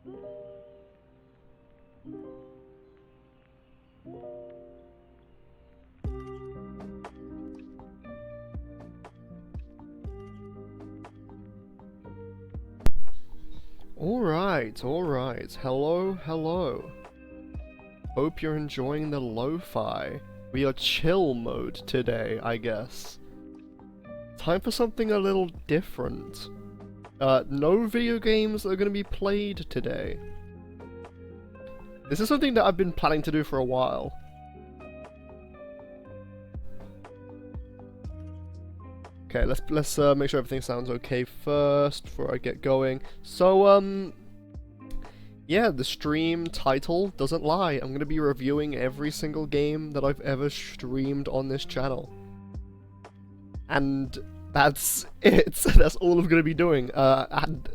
Alright. Hello. Hope you're enjoying the lo-fi. We are chill mode today, I guess. Time for something a little different. No video games are gonna be played today. This is something that I've been planning to do for a while. Okay, let's make sure everything sounds okay first before I get going. So, yeah, the stream title doesn't lie. I'm gonna be reviewing every single game that I've ever streamed on this channel. And that's it. That's all I'm gonna be doing. And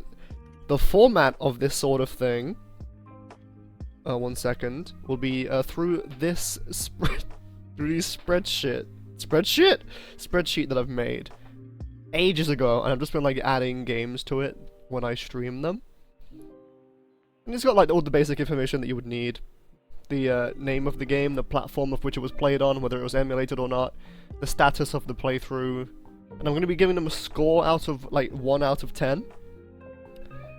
the format of this sort of thing, one second, will be through this spreadsheet that I've made ages ago, and I've just been like adding games to it when I stream them. And it's got like all the basic information that you would need. The name of the game, the platform of which it was played on, whether it was emulated or not, the status of the playthrough, and I'm going to be giving them a score out of like 1 out of 10.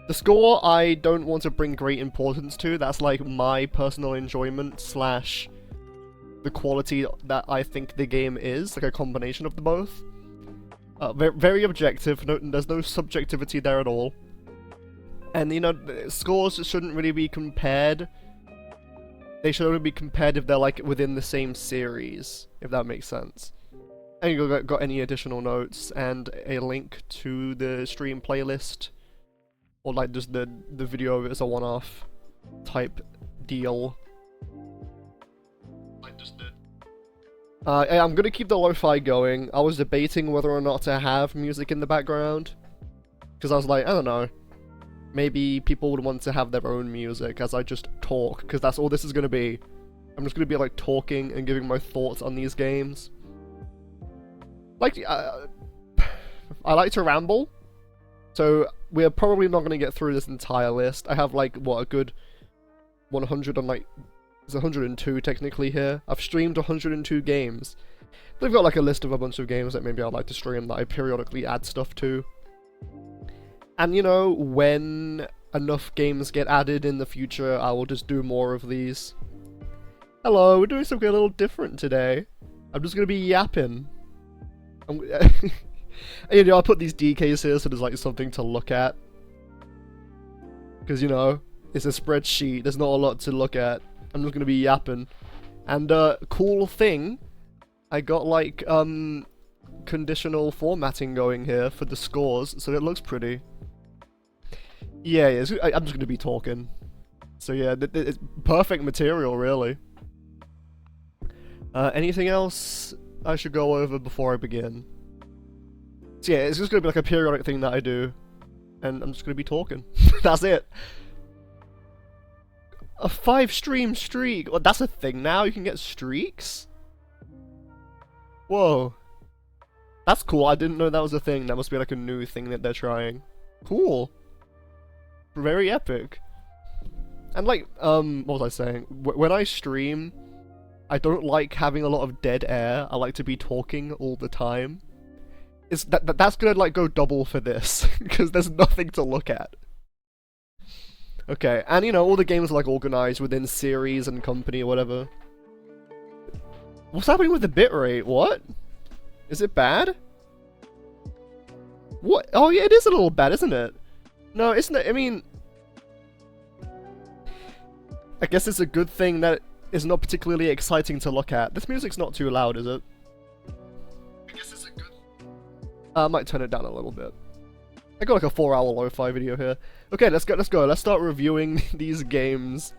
The score I don't want to bring great importance to, that's like my personal enjoyment slash the quality that I think the game is, like a combination of the both. Very objective, there's no subjectivity there at all. And you know, scores shouldn't really be compared. They should only be compared if they're like within the same series, if that makes sense. And you got any additional notes and a link to the stream playlist, or like just the video as a one-off type deal. I'm gonna keep the lo-fi going. I was debating whether or not to have music in the background, because I was like, I don't know, maybe people would want to have their own music as I just talk, because that's all this is gonna be. I'm just gonna be like talking and giving my thoughts on these games. Like, I like to ramble, so we're probably not gonna get through this entire list. I have like, what, a good 100 on like... There's 102 technically here. I've streamed 102 games. They've got like a list of a bunch of games that maybe I'd like to stream that I periodically add stuff to. And you know, when enough games get added in the future, I will just do more of these. Hello, we're doing something a little different today. I'm just gonna be yapping. You know, I'll put these DKs here so there's like something to look at. Because, you know, it's a spreadsheet, there's not a lot to look at. I'm just gonna be yapping. And, cool thing, I got, like, conditional formatting going here for the scores, so it looks pretty. Yeah, I'm just gonna be talking. So yeah, it's perfect material, really. Anything else I should go over before I begin? So yeah, it's just gonna be like a periodic thing that I do, and I'm just gonna be talking. That's it. A 5-stream streak! Well, that's a thing now? You can get streaks? Whoa. That's cool, I didn't know that was a thing. That must be like a new thing that they're trying. Cool. Very epic. And like, what was I saying? When I stream, I don't like having a lot of dead air. I like to be talking all the time. That's gonna like go double for this, because there's nothing to look at. Okay, and you know, all the games are like organized within series and company or whatever. What's happening with the bitrate? What? Is it bad? What? Oh yeah, it is a little bad, isn't it? No, isn't it? I mean, I guess it's a good thing that it's not particularly exciting to look at. This music's not too loud, is it? I guess it's a good... I might turn it down a little bit. I got like a 4-hour lo-fi video here. Okay, let's go. Let's start reviewing these games.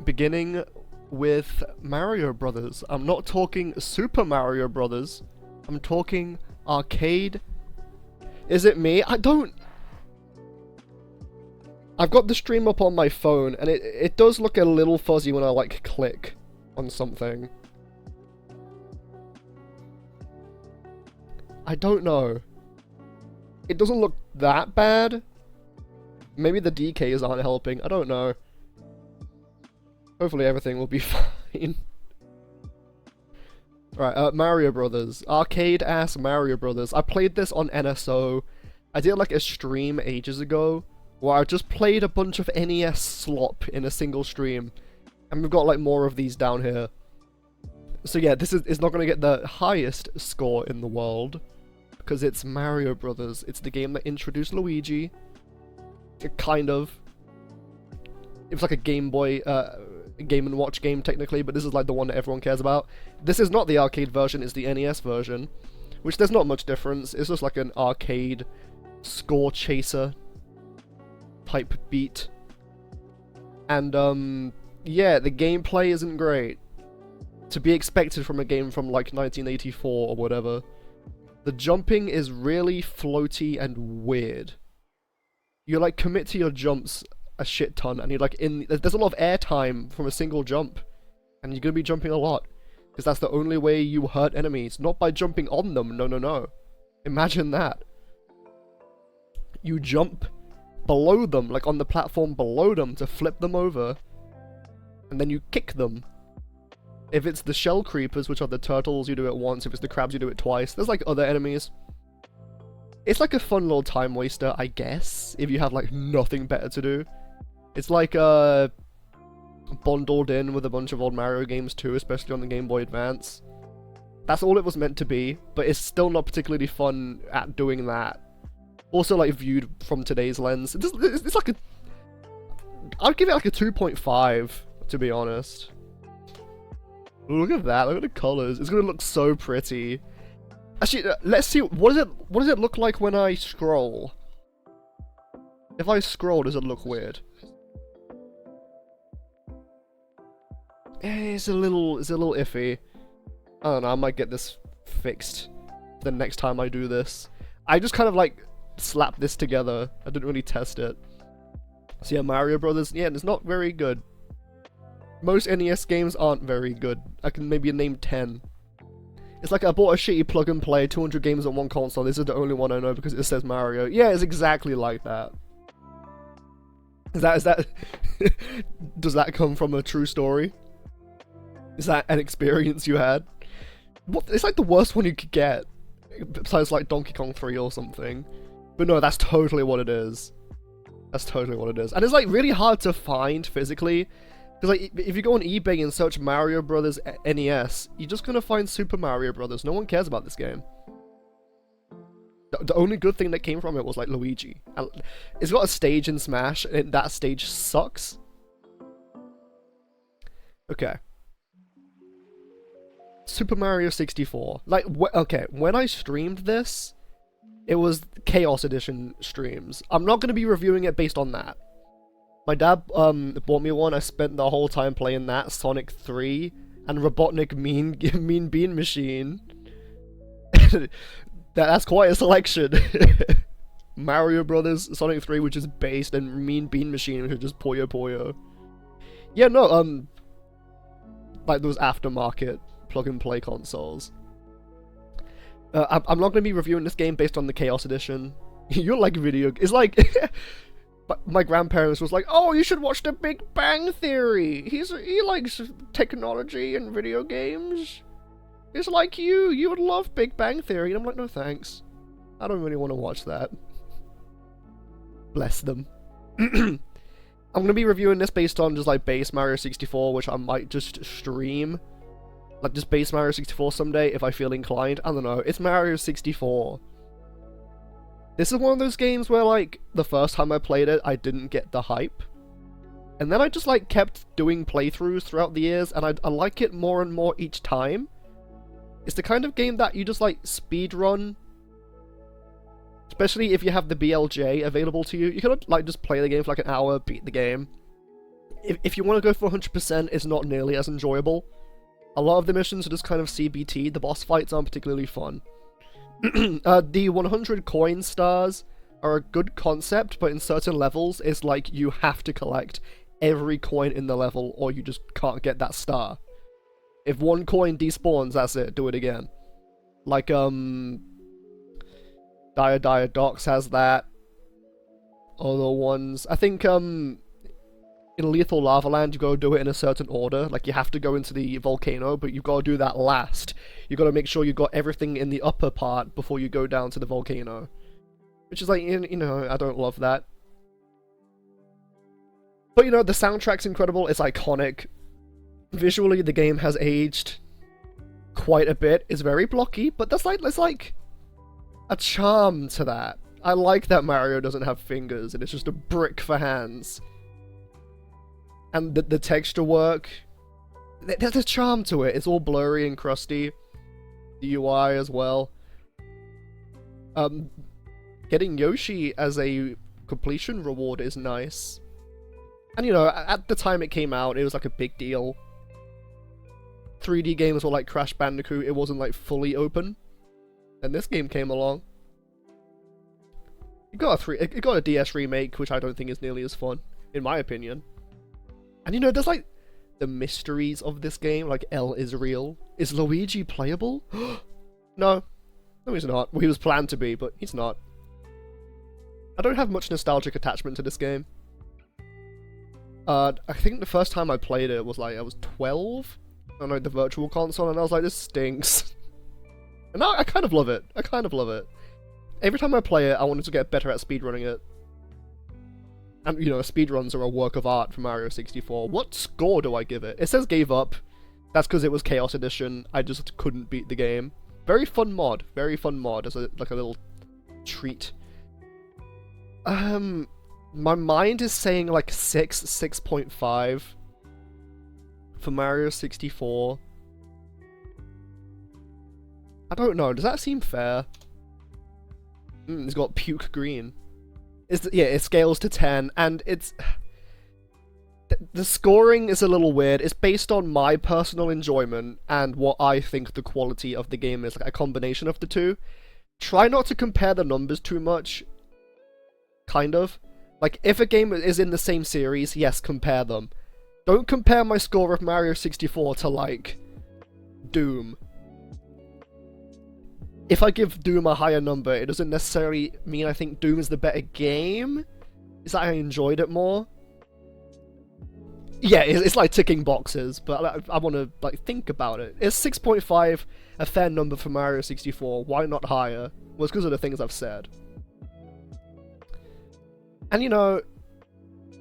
Beginning with Mario Brothers. I'm not talking Super Mario Brothers. I'm talking arcade. Is it me? I've got the stream up on my phone, and it does look a little fuzzy when I like click on something. I don't know. It doesn't look that bad. Maybe the DKs aren't helping, I don't know. Hopefully everything will be fine. Right, Mario Brothers. Arcade-ass Mario Brothers. I played this on NSO. I did like a stream ages ago, where I just played a bunch of NES slop in a single stream. And we've got like more of these down here. So yeah, this is not gonna get the highest score in the world, because it's Mario Brothers. It's the game that introduced Luigi. Kind of. It was like a Game Boy, Game & Watch game technically, but this is like the one that everyone cares about. This is not the arcade version, it's the NES version, which there's not much difference. It's just like an arcade score chaser type beat. And yeah, the gameplay isn't great. To be expected from a game from like 1984 or whatever. The jumping is really floaty and weird. You like commit to your jumps a shit ton, and you're like there's a lot of air time from a single jump, and you're gonna be jumping a lot, because that's the only way you hurt enemies, not by jumping on them. No. Imagine that. You jump below them, like on the platform below them, to flip them over, and then you kick them. If it's the shell creepers, which are the turtles, you do it once. If it's the crabs, you do it twice. There's like other enemies. It's like a fun little time waster, I guess, if you have like nothing better to do. It's like bundled in with a bunch of old Mario games too, especially on the Game Boy Advance. That's all it was meant to be, but it's still not particularly fun at doing that. Also, like, viewed from today's lens, it's like a... I'd give it like a 2.5, to be honest. Look at that, look at the colors. It's gonna look so pretty. Actually, let's see, what does it look like when I scroll? If I scroll, does it look weird? It's a little iffy. I don't know, I might get this fixed the next time I do this. I just kind of like slapped this together. I didn't really test it. So yeah, Mario Brothers, yeah, it's not very good. Most NES games aren't very good. I can maybe name 10. It's like I bought a shitty plug and play, 200 games on one console. This is the only one I know because it says Mario. Yeah, it's exactly like that. Is that does that come from a true story? Is that an experience you had? What? It's like the worst one you could get, besides like Donkey Kong 3 or something. But no, that's totally what it is. That's totally what it is, and it's like really hard to find physically. Because like, if you go on eBay and search Mario Brothers NES, you're just gonna find Super Mario Brothers. No one cares about this game. The only good thing that came from it was like Luigi. It's got a stage in Smash, and that stage sucks. Okay. Super Mario 64. Like, okay, when I streamed this, it was Chaos Edition streams. I'm not gonna be reviewing it based on that. My dad bought me one. I spent the whole time playing that, Sonic 3, and Robotnik Mean Bean Machine. That's quite a selection. Mario Brothers, Sonic 3, which is based, and Mean Bean Machine, which is just Puyo Puyo. Yeah, no, like those aftermarket plug-and-play consoles. I'm not going to be reviewing this game based on the Chaos Edition. You're like video... It's like... But my grandparents was like, oh, you should watch The Big Bang Theory. He likes technology and video games. It's like you would love Big Bang Theory. And I'm like, no thanks. I don't really want to watch that. Bless them. I'm going to be reviewing this based on just like base Mario 64, which I might just stream. Like just base Mario 64 someday if I feel inclined. I don't know. It's Mario 64. This is one of those games where, like, the first time I played it, I didn't get the hype. And then I just, like, kept doing playthroughs throughout the years, and I like it more and more each time. It's the kind of game that you just, like, speedrun. Especially if you have the BLJ available to you. You can, like, just play the game for, like, an hour, beat the game. If you want to go for 100%, it's not nearly as enjoyable. A lot of the missions are just kind of CBT. The boss fights aren't particularly fun. The 100 coin stars are a good concept, but in certain levels, it's like you have to collect every coin in the level, or you just can't get that star. If one coin despawns, that's it, do it again. Like, Dire Docks has that. other ones. I think in Lethal Lava Land you gotta do it in a certain order. Like you have to go into the volcano, but you've gotta do that last. You gotta make sure you got everything in the upper part before you go down to the volcano. Which is like, you know, I don't love that. But you know, the soundtrack's incredible, it's iconic. Visually, the game has aged quite a bit. It's very blocky, but there's like a charm to that. I like that Mario doesn't have fingers and it's just a brick for hands. And the texture work, there's a charm to it. It's all blurry and crusty. The UI as well. Getting Yoshi as a completion reward is nice. And you know, at the time it came out, it was like a big deal. 3D games were like Crash Bandicoot, it wasn't like fully open. And this game came along. It got a DS remake, which I don't think is nearly as fun, in my opinion. And you know, there's like the mysteries of this game, like L is real. Is Luigi playable? No. No, he's not. Well, he was planned to be, but he's not. I don't have much nostalgic attachment to this game. I think the first time I played it was like, I was 12 on like the Virtual Console, and I was like, this stinks. And now I kind of love it. I kind of love it. Every time I play it, I wanted to get better at speedrunning it. And, you know, speedruns are a work of art for Mario 64. What score do I give it? It says gave up. That's because it was Chaos Edition. I just couldn't beat the game. Very fun mod. Very fun mod as like a little treat. My mind is saying like 6.5 for Mario 64. I don't know, does that seem fair? It's got puke green. Yeah, it scales to 10, and it's... The scoring is a little weird. It's based on my personal enjoyment and what I think the quality of the game is, like a combination of the two. Try not to compare the numbers too much. Kind of. Like, if a game is in the same series, yes, compare them. Don't compare my score of Mario 64 to, like, Doom. If I give Doom a higher number, it doesn't necessarily mean I think Doom is the better game. It's that I enjoyed it more. Yeah, it's like ticking boxes, but I want to like think about it. Is 6.5 a fair number for Mario 64? Why not higher? Well, it's because of the things I've said. And you know,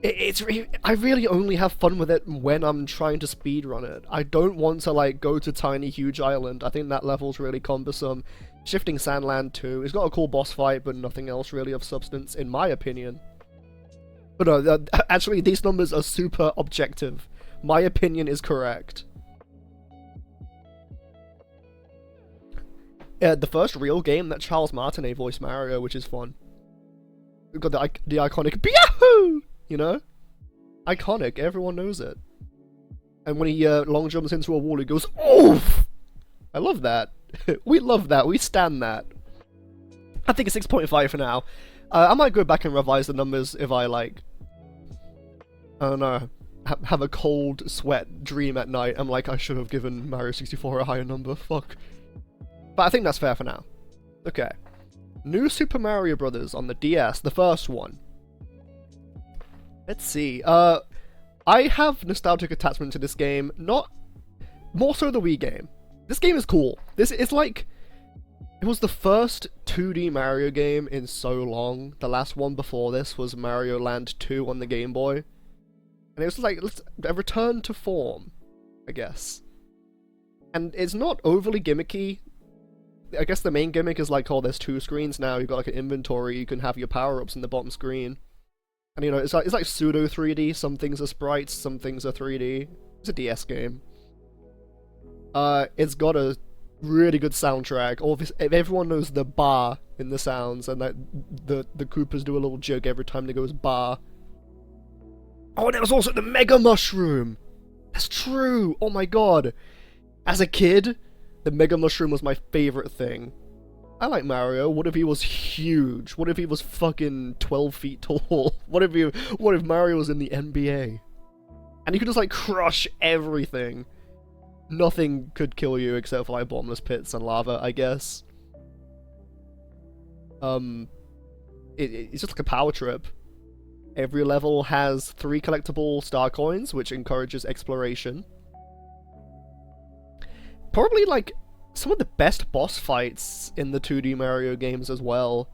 I really only have fun with it when I'm trying to speedrun it. I don't want to like go to Tiny Huge Island. I think that level's really cumbersome. Shifting Sandland too. It's got a cool boss fight, but nothing else really of substance, in my opinion. But no, actually, these numbers are super objective. My opinion is correct. The first real game that Charles Martinet voiced Mario, which is fun. We've got the iconic Yahoo! You know? Iconic, everyone knows it. And when he long jumps into a wall, he goes, oof! I love that. We love that, we stand that. I think it's 6.5 for now. I might go back and revise the numbers if I, like, I don't know, have a cold sweat dream at night. I'm like, I should have given Mario 64 a higher number, fuck. But I think that's fair for now. Okay. New Super Mario Bros. On the DS, the first one. Let's see, I have nostalgic attachment to this game, not... more so the Wii game. This game is cool. This is like... It was the first 2D Mario game in so long. The last one before this was Mario Land 2 on the Game Boy. And it was like a return to form, I guess. And it's not overly gimmicky. I guess the main gimmick is like, oh, there's two screens now. You've got like an inventory. You can have your power-ups in the bottom screen. And you know, it's like pseudo 3D. Some things are sprites, some things are 3D. It's a DS game. It's got a really good soundtrack. Everyone knows the bar in the sounds, and that the Koopas do a little joke every time they goes bar. Oh, and there was also the Mega Mushroom! That's true! Oh my god! As a kid, the Mega Mushroom was my favorite thing. I like Mario. What if he was huge? What if he was fucking 12 feet tall? What if Mario was in the NBA? And he could just like crush everything. Nothing could kill you except for like bottomless pits and lava, I guess. It's just like a power trip. Every level has 3 collectible star coins, which encourages exploration. Probably, like, some of the best boss fights in the 2D Mario games as well.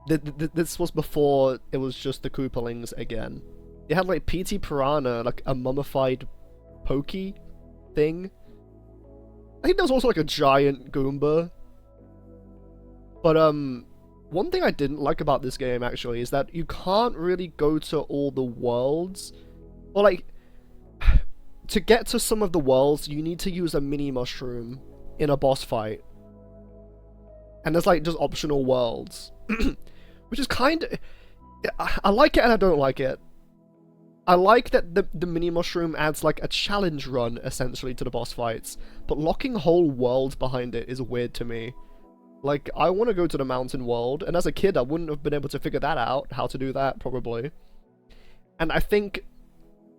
This was before it was just the Koopalings again. It had, like, P.T. Piranha, like, a mummified Pokey thing. I think there was also, like, a giant Goomba. But, one thing I didn't like about this game, actually, is that you can't really go to all the worlds. Or, like, to get to some of the worlds, you need to use a mini mushroom in a boss fight. And there's, like, just optional worlds. Which is kind of... I like it and I don't like it. I like that the mini mushroom adds, like, a challenge run, essentially, to the boss fights. But locking whole worlds behind it is weird to me. Like, I want to go to the mountain world, and as a kid I wouldn't have been able to figure that out, how to do that, probably. And I think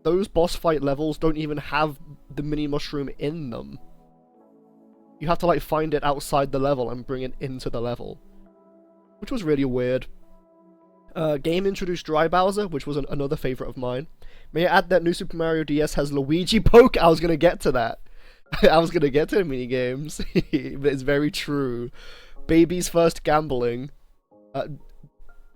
those boss fight levels don't even have the mini mushroom in them. You have to, like, find it outside the level and bring it into the level. Which was really weird. Game introduced Dry Bowser, which was another favourite of mine. May I add that New Super Mario DS has Luigi Poke? I was gonna get to that. I was gonna get to the minigames. But it's very true. Baby's first gambling. What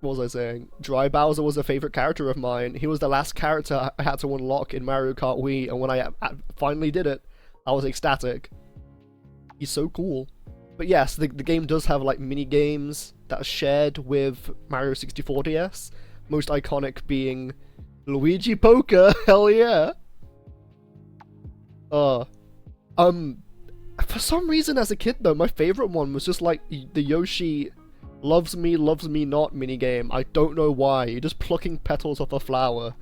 was I saying? Dry Bowser was a favourite character of mine. He was the last character I had to unlock in Mario Kart Wii, and when I finally did it, I was ecstatic. He's so cool. But yes, the game does have, like, mini-games that are shared with Mario 64 DS. Most iconic being Luigi Poker, hell yeah! For some reason as a kid though, my favourite one was just, like, the Yoshi loves me not minigame. I don't know why. You're just plucking petals off a flower.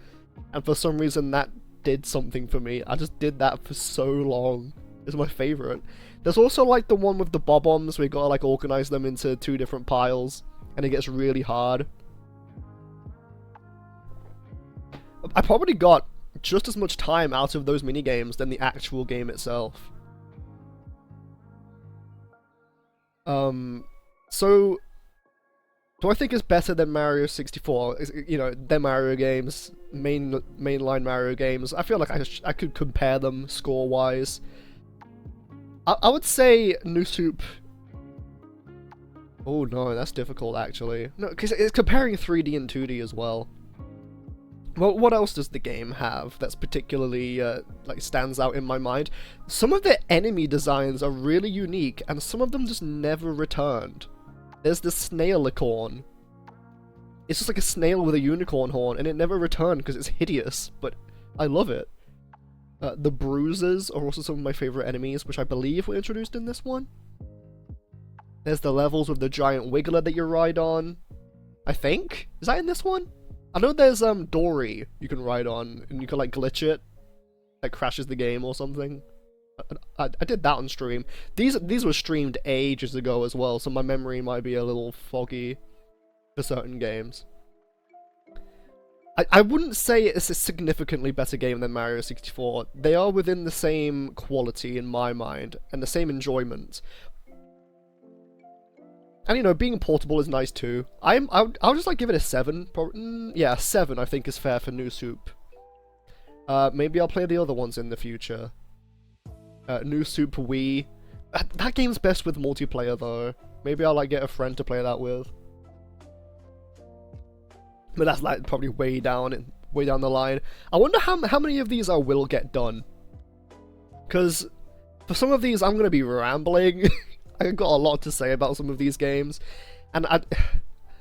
And for some reason that did something for me. I just did that for so long. It's my favourite. There's also, like, the one with the bob-ombs where you gotta, like, organise them into 2 different piles. And it gets really hard. I probably got just as much time out of those minigames than the actual game itself. So, do I think it's better than Mario 64? You know, than Mario games, mainline Mario games. I feel like I could compare them score-wise. I would say New Soup... Oh no, that's difficult actually. No, because it's comparing 3D and 2D as well. Well, what else does the game have that's particularly, like, stands out in my mind? Some of the enemy designs are really unique, and some of them just never returned. There's the Snailicorn. It's just like a snail with a unicorn horn, and it never returned because it's hideous, but I love it. The Bruisers are also some of my favourite enemies, which I believe were introduced in this one. There's the levels with the giant Wiggler that you ride on. I think? Is that in this one? I know there's Dory you can ride on, and you can, like, glitch it. That crashes the game or something. I did that on stream. These were streamed ages ago as well, so my memory might be a little foggy for certain games. I wouldn't say it's a significantly better game than Mario 64. They are within the same quality in my mind, and the same enjoyment. And, you know, being portable is nice too. I'll just, like, give it a 7. Yeah, 7 I think is fair for New Soup. Maybe I'll play the other ones in the future. New Soup Wii. That game's best with multiplayer though. Maybe I'll, like, get a friend to play that with. But that's, like, probably way down the line. I wonder how many of these I will get done. Because for some of these I'm gonna be rambling. I've got a lot to say about some of these games, and I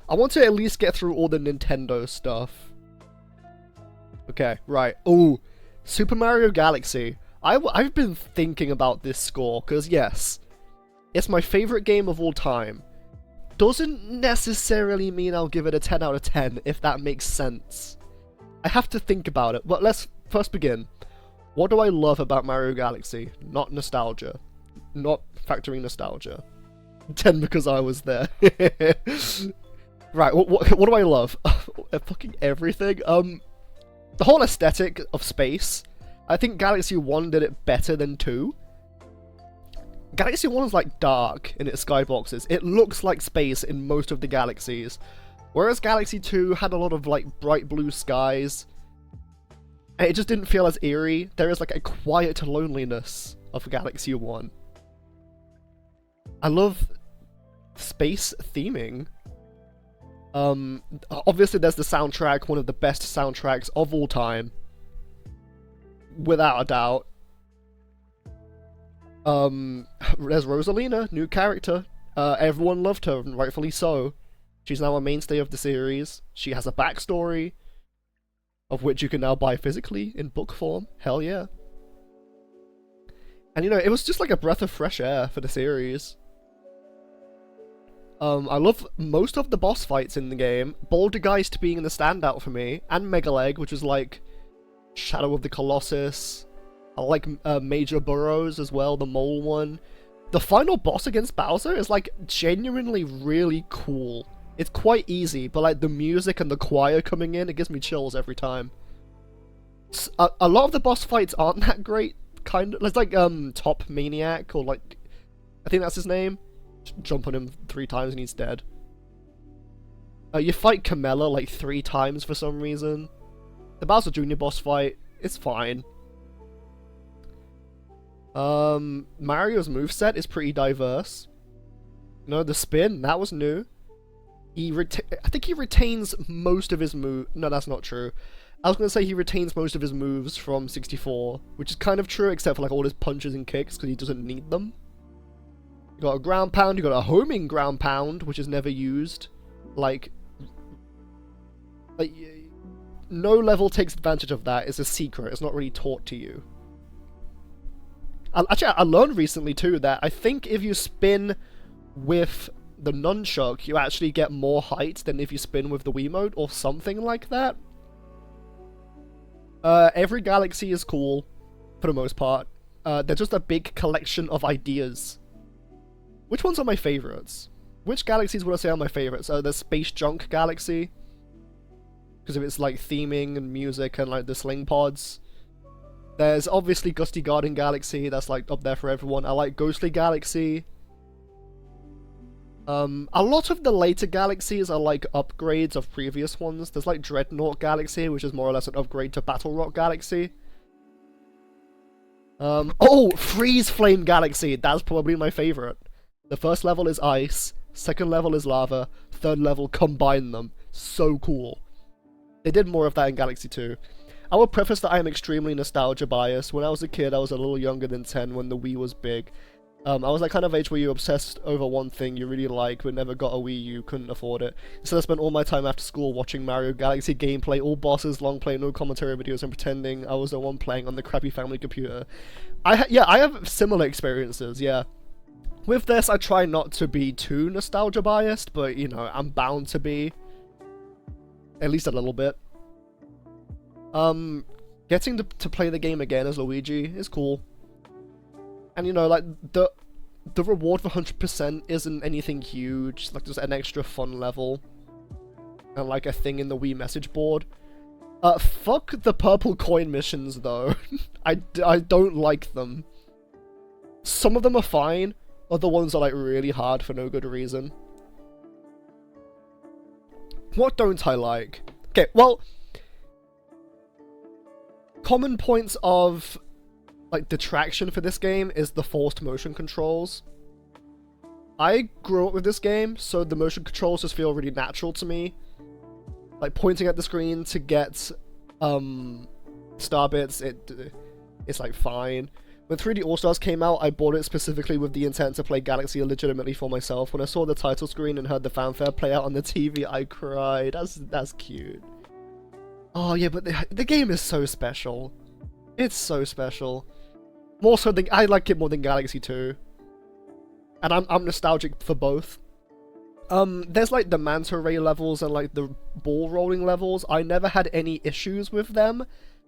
want to at least get through all the Nintendo stuff. Okay, right. Oh, Super Mario Galaxy. I've been thinking about this score, because yes, it's my favourite game of all time. Doesn't necessarily mean I'll give it a 10 out of 10, if that makes sense. I have to think about it, but let's first begin. What do I love about Mario Galaxy? Not nostalgia. Not factoring nostalgia. 10 because I was there. Right, what do I love? Fucking everything. The whole aesthetic of space. I think Galaxy 1 did it better than 2. Galaxy 1 is, like, dark in its skyboxes. It looks like space in most of the galaxies. Whereas Galaxy 2 had a lot of like bright blue skies, and it just didn't feel as eerie. There is like a quiet loneliness of Galaxy 1. I love space theming. Obviously there's the soundtrack, one of the best soundtracks of all time. Without a doubt. There's Rosalina, new character. Everyone loved her, and rightfully so. She's now a mainstay of the series. She has a backstory, of which you can now buy physically in book form. Hell yeah. And you know, it was just like a breath of fresh air for the series. I love most of the boss fights in the game. Baldergeist being the standout for me, and Megaleg, which is like Shadow of the Colossus. I like Major Burrows as well, the mole one. The final boss against Bowser is like genuinely really cool. It's quite easy, but like the music and the choir coming in, it gives me chills every time. A lot of the boss fights aren't that great, kind of. It's like Top Maniac, or like, I think that's his name. Jump on him 3 times and he's dead. You fight Camella like 3 times for some reason. The Bowser Jr. boss fight, it's fine. Mario's moveset is pretty diverse. No, the spin, that was new. I think he retains most of his move. No, that's not true. I was gonna say he retains most of his moves from 64, which is kind of true, except for like all his punches and kicks, because he doesn't need them. You got a ground pound, you got a homing ground pound, which is never used. Like no level takes advantage of that. It's a secret. It's not really taught to you. Actually, I learned recently too that I think if you spin with the nunchuck, you actually get more height than if you spin with the Wiimote, or something like that. Every Galaxy is cool, for the most part. They're just a big collection of ideas. Which ones are my favorites? Which galaxies would I say are my favorites? The Space Junk Galaxy, because of its like theming and music and like the sling pods. There's obviously Gusty Garden Galaxy, that's like up there for everyone. I like Ghostly Galaxy. A lot of the later galaxies are like upgrades of previous ones. There's like Dreadnought Galaxy, which is more or less an upgrade to Battle Rock Galaxy. Oh, Freeze Flame Galaxy, that's probably my favorite. The first level is ice, second level is lava, third level combine them. So cool. They did more of that in Galaxy 2. I will preface that I am extremely nostalgia biased. When I was a kid, I was a little younger than 10 when the Wii was big. I was that kind of age where you're obsessed over one thing you really like, but never got a Wii U, couldn't afford it. So I spent all my time after school watching Mario Galaxy gameplay, all bosses, long play, no commentary videos, and pretending I was the one playing on the crappy family computer. I have similar experiences, yeah. With this, I try not to be too nostalgia biased, but, you know, I'm bound to be. At least a little bit. Getting to play the game again as Luigi is cool. And, you know, like, the reward for 100% isn't anything huge. It's like just an extra fun level. And, like, a thing in the Wii message board. Fuck the purple coin missions, though. I don't like them. Some of them are fine. Other ones are, like, really hard for no good reason. What don't I like? Okay, well, common points of, like, detraction for this game is the forced motion controls. I grew up with this game, so the motion controls just feel really natural to me. Like, pointing at the screen to get, star bits, it's, like, fine. When 3D All-Stars came out, I bought it specifically with the intent to play Galaxy legitimately for myself. When I saw the title screen and heard the fanfare play out on the TV, I cried. That's cute. Oh yeah, but the game is so special. It's so special. More so than I like it more than Galaxy 2. And I'm nostalgic for both. There's like the manta ray levels and like the ball rolling levels. I never had any issues with them.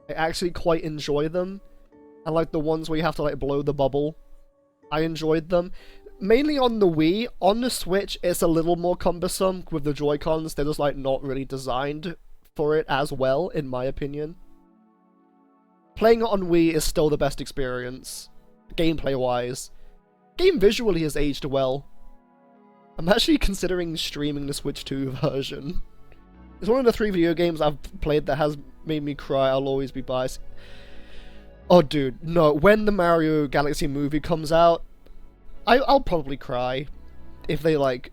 I actually quite enjoy them. And like the ones where you have to like blow the bubble. I enjoyed them. Mainly on the Wii. On the Switch, it's a little more cumbersome with the Joy-Cons. They're just like not really designed for it as well, in my opinion. Playing it on Wii is still the best experience, gameplay-wise. Game visually has aged well. I'm actually considering streaming the Switch 2 version. It's one of the 3 video games I've played that has made me cry. I'll always be biased. Oh, dude, no. When the Mario Galaxy movie comes out, I'll probably cry. If they, like,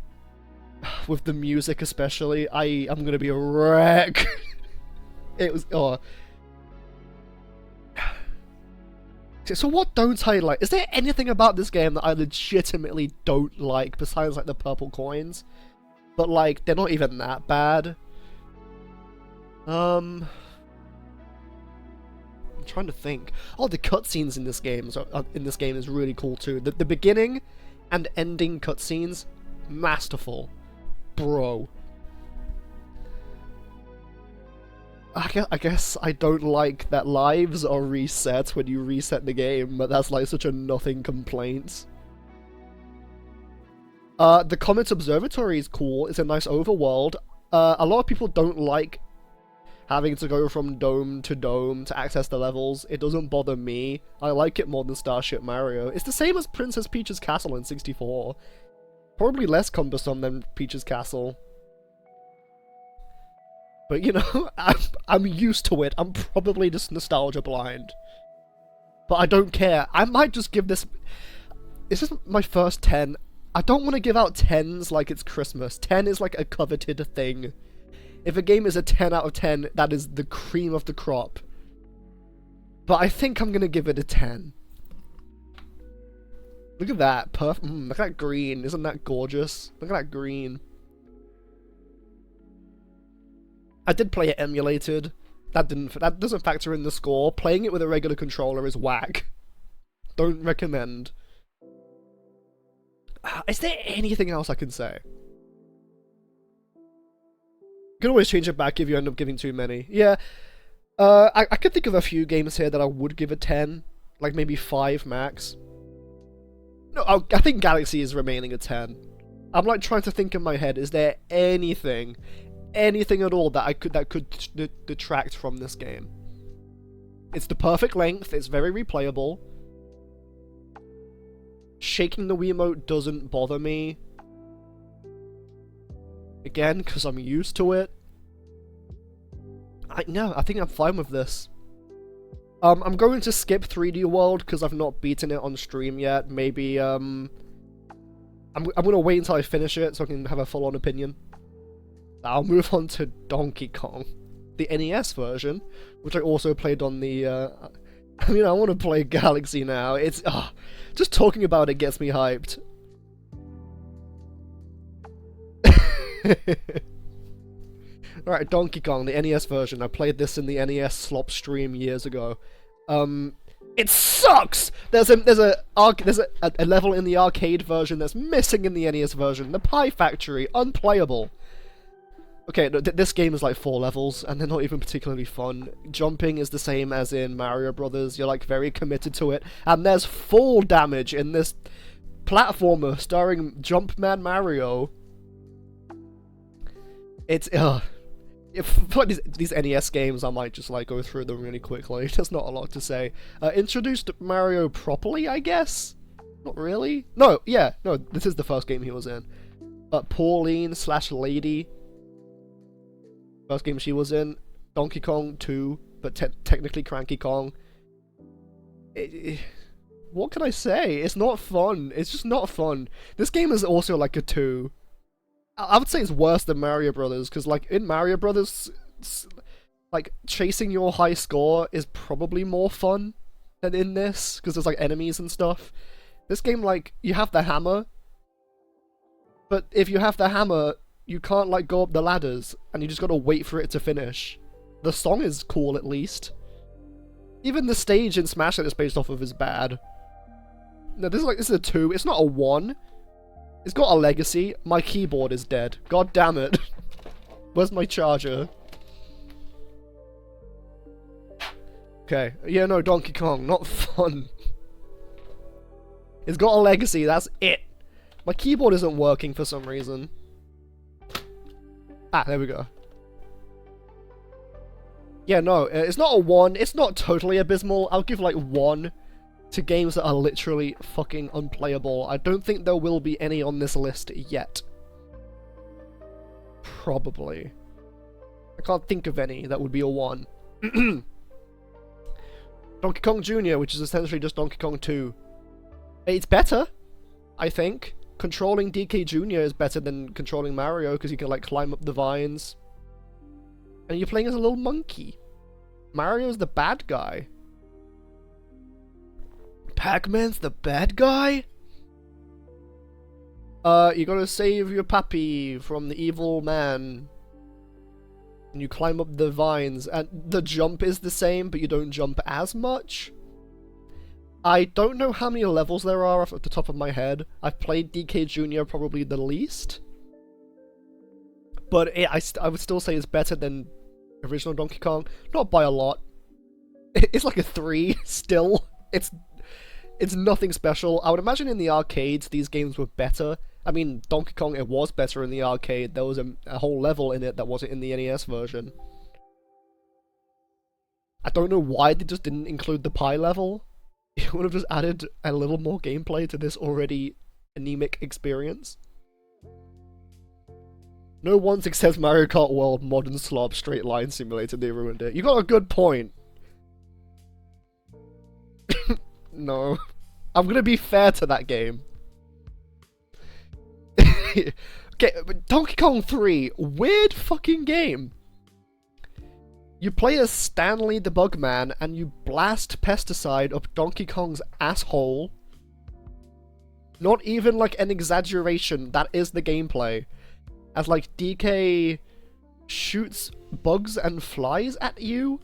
with the music especially, I'm gonna be a wreck. It was, oh. So what don't I like? Is there anything about this game that I legitimately don't like besides, like, the purple coins? But, like, they're not even that bad. I'm trying to think. Oh, the cutscenes in this game is really cool too. The beginning and ending cutscenes, masterful, bro. I guess I don't like that lives are reset when you reset the game, but that's like such a nothing complaint. The Comet Observatory is cool. It's a nice overworld. A lot of people don't like having to go from dome to access the levels. It doesn't bother me. I like it more than Starship Mario. It's the same as Princess Peach's Castle in 64. Probably less cumbersome than Peach's Castle. But, you know, I'm used to it. I'm probably just nostalgia blind. But I don't care. I might just give this... This is my first 10. I don't want to give out 10s like it's Christmas. 10 is like a coveted thing. If a game is a 10 out of 10, that is the cream of the crop. But I think I'm gonna give it a 10. Look at that. Look at that green. Isn't that gorgeous? Look at that green. I did play it emulated. That doesn't factor in the score. Playing it with a regular controller is whack. Don't recommend. Is there anything else I can say? You can always change it back if you end up giving too many. Yeah. I could think of a few games here that I would give a 10. Like maybe 5 max. No, I think Galaxy is remaining a 10. I'm like trying to think in my head, is there anything at all that could detract from this game? It's the perfect length, it's very replayable. Shaking the Wiimote doesn't bother me. Again, because I'm used to it. I think I'm fine with this. I'm going to skip 3D World because I've not beaten it on stream yet. Maybe, I'm gonna wait until I finish it so I can have a full-on opinion. I'll move on to Donkey Kong, the NES version, which I also played on the, I mean, I want to play Galaxy now. It's, just talking about it gets me hyped. Alright, Donkey Kong, the NES version. I played this in the NES slop stream years ago. It sucks! There's a level in the arcade version that's missing in the NES version. The Pie Factory, unplayable. Okay, this game is like 4 levels, and they're not even particularly fun. Jumping is the same as in Mario Brothers. You're like very committed to it, and there's fall damage in this platformer starring Jumpman Mario. It's for these NES games, I might just like go through them really quickly. There's not a lot to say. Introduced Mario properly, I guess. Not really. No, this is the first game he was in. Pauline/Lady. First game she was in. Donkey Kong 2, but technically Cranky Kong. What can I say? It's not fun. It's just not fun. This game is also like a 2. I would say it's worse than Mario Brothers, because like in Mario Brothers, like chasing your high score is probably more fun than in this, because there's like enemies and stuff. This game, like, you have the hammer, but if you have the hammer, you can't like go up the ladders, and you just gotta wait for it to finish. The song is cool at least. Even the stage in Smash that it's based off of is bad. No, this is a 2. It's not a 1. It's got a legacy. My keyboard is dead. God damn it. Where's my charger? Okay. Yeah, no, Donkey Kong. Not fun. It's got a legacy. That's it. My keyboard isn't working for some reason. Ah, there we go. Yeah, no, it's not a 1. It's not totally abysmal. I'll give like 1. To games that are literally fucking unplayable. I don't think there will be any on this list yet. Probably. I can't think of any that would be a 1. Donkey Kong Jr., which is essentially just Donkey Kong 2. It's better, I think. Controlling DK Jr. is better than controlling Mario, because you can, like, climb up the vines. And you're playing as a little monkey. Mario's the bad guy. Pac-Man's the bad guy? You gotta save your pappy from the evil man. And you climb up the vines, and the jump is the same, but you don't jump as much. I don't know how many levels there are off the top of my head. I've played DK Jr. probably the least. But I would still say it's better than original Donkey Kong. Not by a lot. It's like a 3 still. It's nothing special. I would imagine in the arcades these games were better. I mean, Donkey Kong, it was better in the arcade. There was a whole level in it that wasn't in the NES version. I don't know why they just didn't include the pie level. It would have just added a little more gameplay to this already anemic experience. No one except Mario Kart World Modern Slob Straight Line Simulator, they ruined it. You got a good point. No. I'm gonna be fair to that game. Okay, but Donkey Kong 3, weird fucking game. You play as Stanley the Bugman, and you blast pesticide up Donkey Kong's asshole. Not even like an exaggeration, that is the gameplay. As like DK shoots bugs and flies at you.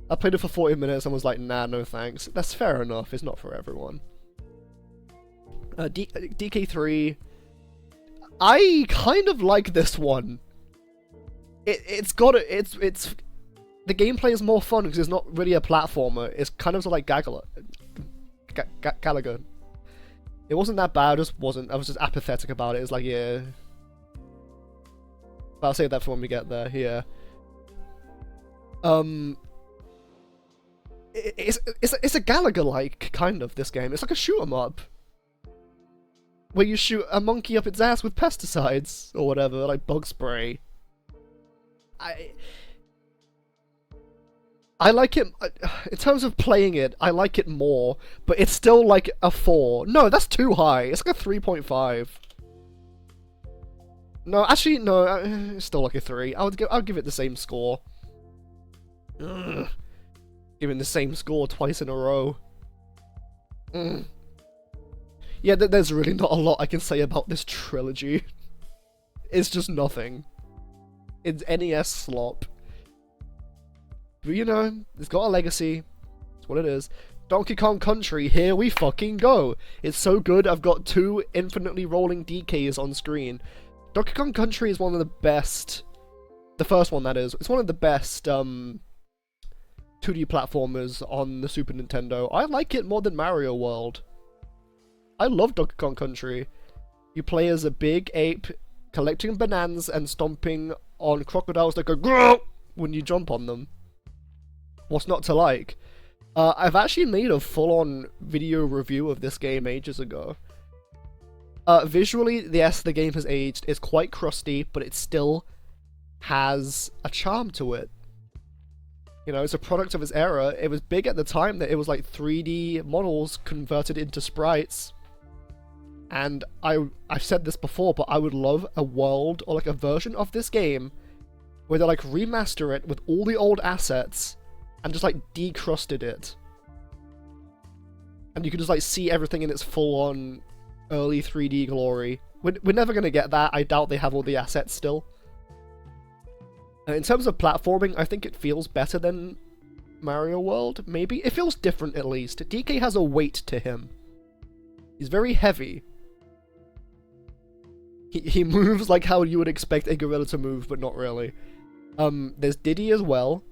I played it for 40 minutes and was like, nah, no thanks. That's fair enough, it's not for everyone. DK3, I kind of like this one. It's the gameplay is more fun because it's not really a platformer. It's kind of like Galaga. It wasn't that bad, I was just apathetic about it. It's like, yeah. But I'll save that for when we get there, yeah. It's a Galaga-like, kind of, this game. It's like a shoot-'em-up. Where you shoot a monkey up its ass with pesticides, or whatever, like bug spray. I like it, in terms of playing it, I like it more, but it's still like a 4. No, that's too high. It's like a 3.5. No, actually, no, it's still like a 3. I'll give it the same score. Ugh. Giving the same score twice in a row. Yeah, there's really not a lot I can say about this trilogy. It's just nothing. It's NES slop. But you know, it's got a legacy. That's what it is. Donkey Kong Country, here we fucking go. It's so good, I've got 2 infinitely rolling DKs on screen. Donkey Kong Country is one of the best... The first one, that is. It's one of the best, 2D platformers on the Super Nintendo. I like it more than Mario World. I love Donkey Kong Country. You play as a big ape, collecting bananas and stomping on crocodiles that go grrr when you jump on them. What's not to like? I've actually made a full-on video review of this game ages ago. Visually, yes, the game has aged. It's quite crusty, but it still has a charm to it. You know, it's a product of its era. It was big at the time that it was like 3D models converted into sprites. And I've said this before, but I would love a world or like a version of this game where they like remaster it with all the old assets and just like decrusted it. And you can just like see everything in its full-on early 3D glory. We're never going to get that. I doubt they have all the assets still. In terms of platforming, I think it feels better than Mario World, maybe? It feels different, at least. DK has a weight to him. He's very heavy. He moves like how you would expect a gorilla to move, but not really. There's Diddy as well,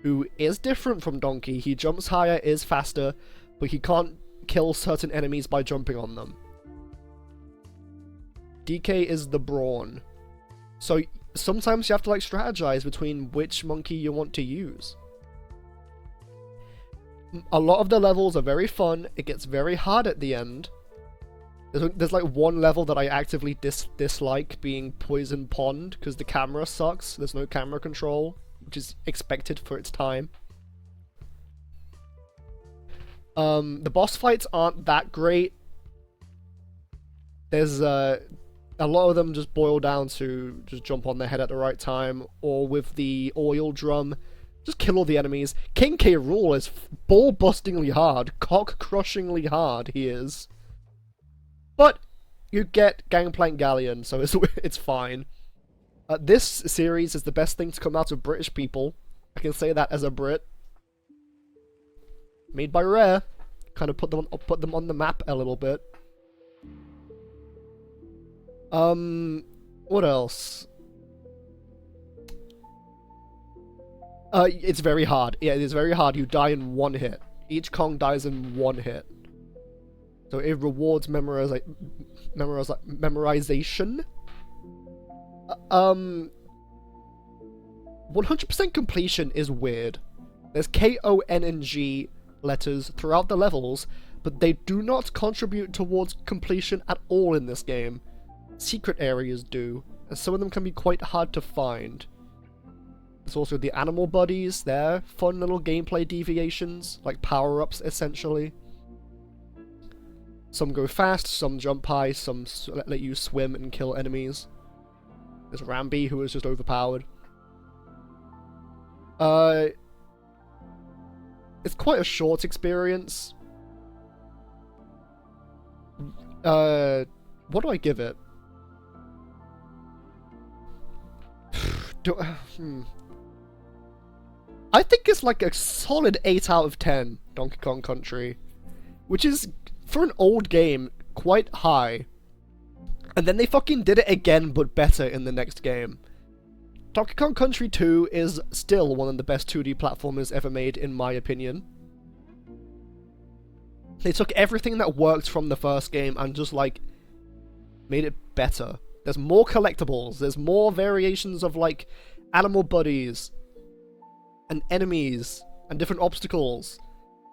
who is different from Donkey. He jumps higher, is faster, but he can't kill certain enemies by jumping on them. DK is the brawn. So sometimes you have to like strategize between which monkey you want to use. A lot of the levels are very fun, it gets very hard at the end, There's like one level that I actively dislike, being Poison Pond, because the camera sucks. There's no camera control, which is expected for its time. The boss fights aren't that great. There's a lot of them just boil down to just jump on their head at the right time, or with the oil drum, just kill all the enemies. King K. Rool is ball-bustingly hard, cock-crushingly hard, he is. But you get Gangplank Galleon, so it's fine. This series is the best thing to come out of British people. I can say that as a Brit. Made by Rare. Kind of put them on the map a little bit. What else? It's very hard. Yeah, it is very hard. You die in one hit. Each Kong dies in one hit. So it rewards memorization. 100% completion is weird. There's K, O, N, and G letters throughout the levels, but they do not contribute towards completion at all in this game. Secret areas do, and some of them can be quite hard to find. There's also the animal buddies, they're fun little gameplay deviations, like power-ups essentially. Some go fast, some jump high, some let you swim and kill enemies. There's Rambi, who is just overpowered. It's quite a short experience. What do I give it? I think it's like a solid 8 out of 10, Donkey Kong Country. Which is, for an old game, quite high. And then they fucking did it again, but better in the next game. Donkey Kong Country 2 is still one of the best 2D platformers ever made, in my opinion. They took everything that worked from the first game and just, like, made it better. There's more collectibles, there's more variations of, like, animal buddies, and enemies, and different obstacles.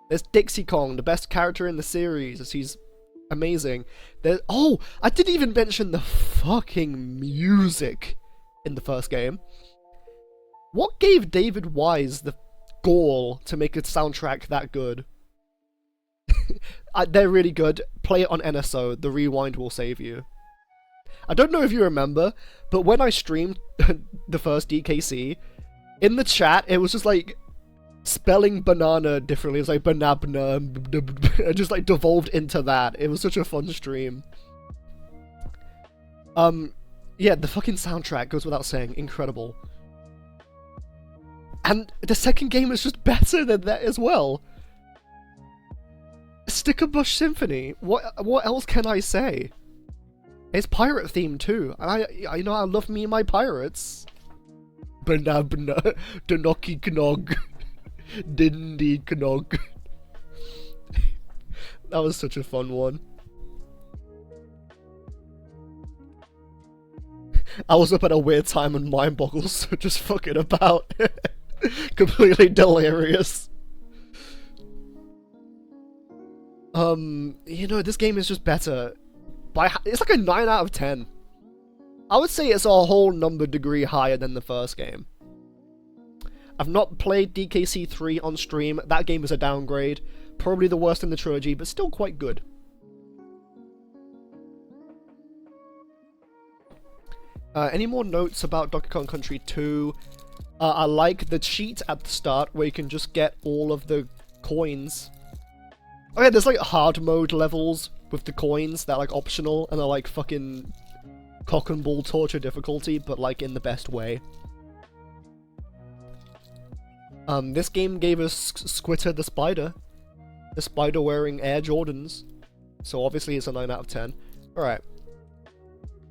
There's Dixie Kong, the best character in the series, as he's amazing. Oh, I didn't even mention the fucking music in the first game. What gave David Wise the gall to make a soundtrack that good? They're really good. Play it on NSO, the rewind will save you. I don't know if you remember, but when I streamed the first DKC, in the chat, it was just like spelling banana differently. It was like banabna. It just like devolved into that. It was such a fun stream. Yeah, the fucking soundtrack goes without saying. Incredible. And the second game is just better than that as well. Stickerbush Symphony. What else can I say? It's pirate themed too. And I know I love me and my pirates. Banabna. Denoki Knog. Dindy Knog. That was such a fun one. I was up at a weird time and mind boggles, just fucking about. Completely delirious. You know, this game is just better. It's like a 9 out of 10. I would say it's a whole number degree higher than the first game. I've not played DKC 3 on stream. That game is a downgrade. Probably the worst in the trilogy, but still quite good. Any more notes about Donkey Kong Country 2? I like the cheat at the start where you can just get all of the coins. Okay, there's like hard mode levels with the coins that are like optional and are like fucking cock and ball torture difficulty, but like in the best way. This game gave us Squitter the spider wearing Air Jordans, so obviously it's a 9 out of 10. Alright.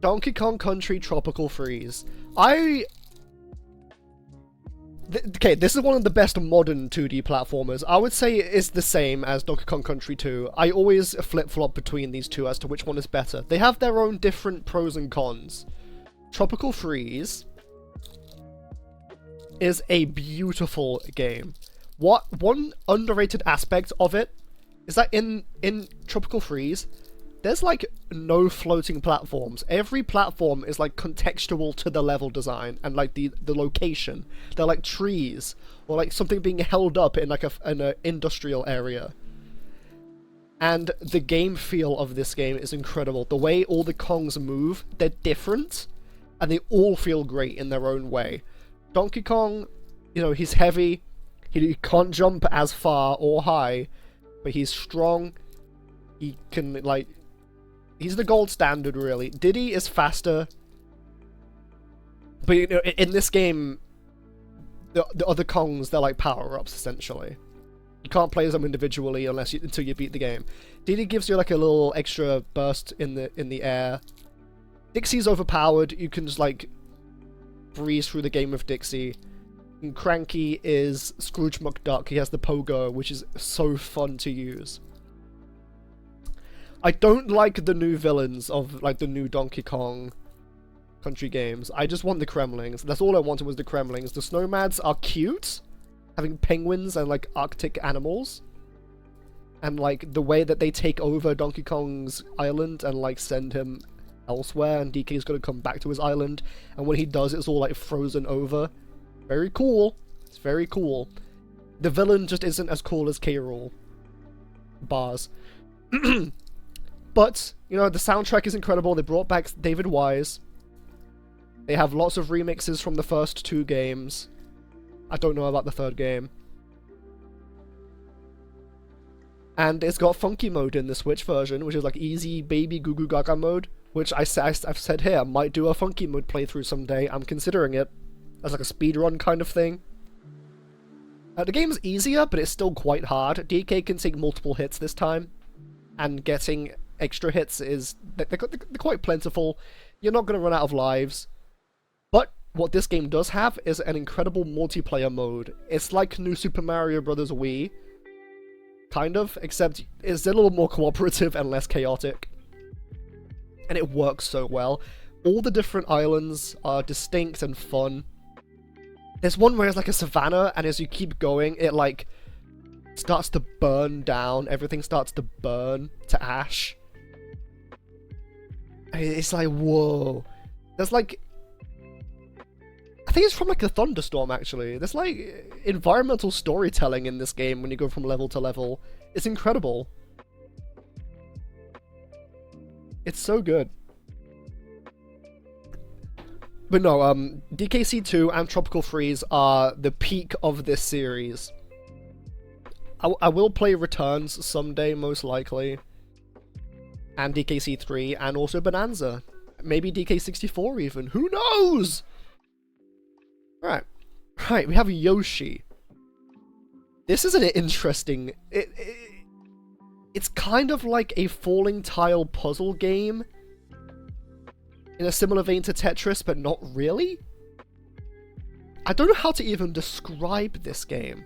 Donkey Kong Country Tropical Freeze. Okay, this is one of the best modern 2D platformers. I would say it's the same as Donkey Kong Country 2. I always flip-flop between these two as to which one is better. They have their own different pros and cons. Tropical Freeze is a beautiful game. One underrated aspect of it is that in Tropical Freeze, there's like no floating platforms. Every platform is like contextual to the level design and like the location. They're like trees or like something being held up in like an industrial area. And the game feel of this game is incredible. The way all the Kongs move, they're different, and they all feel great in their own way. Donkey Kong, you know, he's heavy, he can't jump as far or high, but he's strong, he can, like, he's the gold standard, really. Diddy is faster, but, you know, in this game, the other Kongs, they're like power-ups, essentially. You can't play as them individually until you beat the game. Diddy gives you like a little extra burst in the air. Dixie's overpowered. You can just like breeze through the game with Dixie. And Cranky is Scrooge McDuck. He has the pogo, which is so fun to use. I don't like the new villains of like the new Donkey Kong Country games. I just want the Kremlings. That's all I wanted was the Kremlings. The Snowmads are cute, having penguins and like Arctic animals, and like the way that they take over Donkey Kong's island and like send him elsewhere, and DK's gonna come back to his island, and when he does, it's all like frozen over. Very cool. It's very cool. The villain just isn't as cool as K. Rool. Bars. But, you know, the soundtrack is incredible. They brought back David Wise. They have lots of remixes from the first 2 games. I don't know about the 3rd game. And it's got funky mode in the Switch version, which is like easy baby goo goo gaga mode, which I've said here, I might do a funky mode playthrough someday. I'm considering it as like a speedrun kind of thing. The game's easier, but it's still quite hard. DK can take multiple hits this time, and getting extra hits is they're quite plentiful. You're not going to run out of lives. But what this game does have is an incredible multiplayer mode. It's like New Super Mario Bros. Wii, kind of, except it's a little more cooperative and less chaotic. And it works so well. All the different islands are distinct and fun. There's one where it's like a savannah, and as you keep going, it like starts to burn down. Everything starts to burn to ash. It's like, whoa. There's like, I think it's from like a thunderstorm, actually. There's like environmental storytelling in this game when you go from level to level. It's incredible. It's so good. But no, DKC2 and Tropical Freeze are the peak of this series. I will play Returns someday, most likely. And DKC3, and also Bonanza. Maybe DK64 even. Who knows? Right. Right, we have Yoshi. This is an interesting... It's kind of like a falling tile puzzle game. In a similar vein to Tetris, but not really? I don't know how to even describe this game.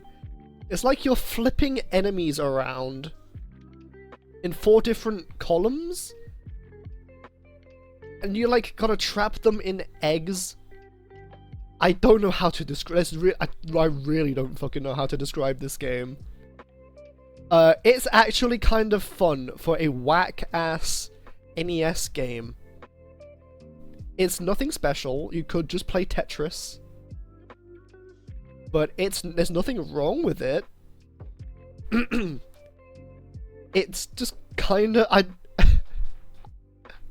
It's like you're flipping enemies around in 4 different columns, and you like gotta trap them in eggs. I don't know how to describe this. I really don't fucking know how to describe this game. It's actually kind of fun for a whack-ass NES game. It's nothing special. You could just play Tetris. But there's nothing wrong with it. It's just kinda...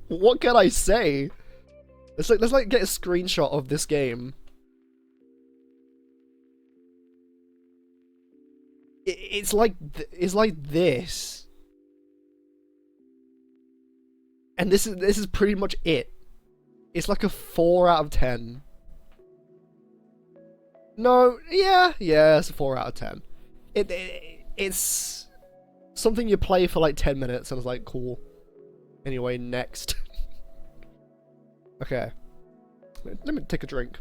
What can I say? Let's like get a screenshot of this game. It's like this. And this is pretty much it. It's like a 4 out of 10. No, yeah, it's a 4 out of 10. It's something you play for like 10 minutes and it's like, cool. Anyway, next. Okay. Let me take a drink.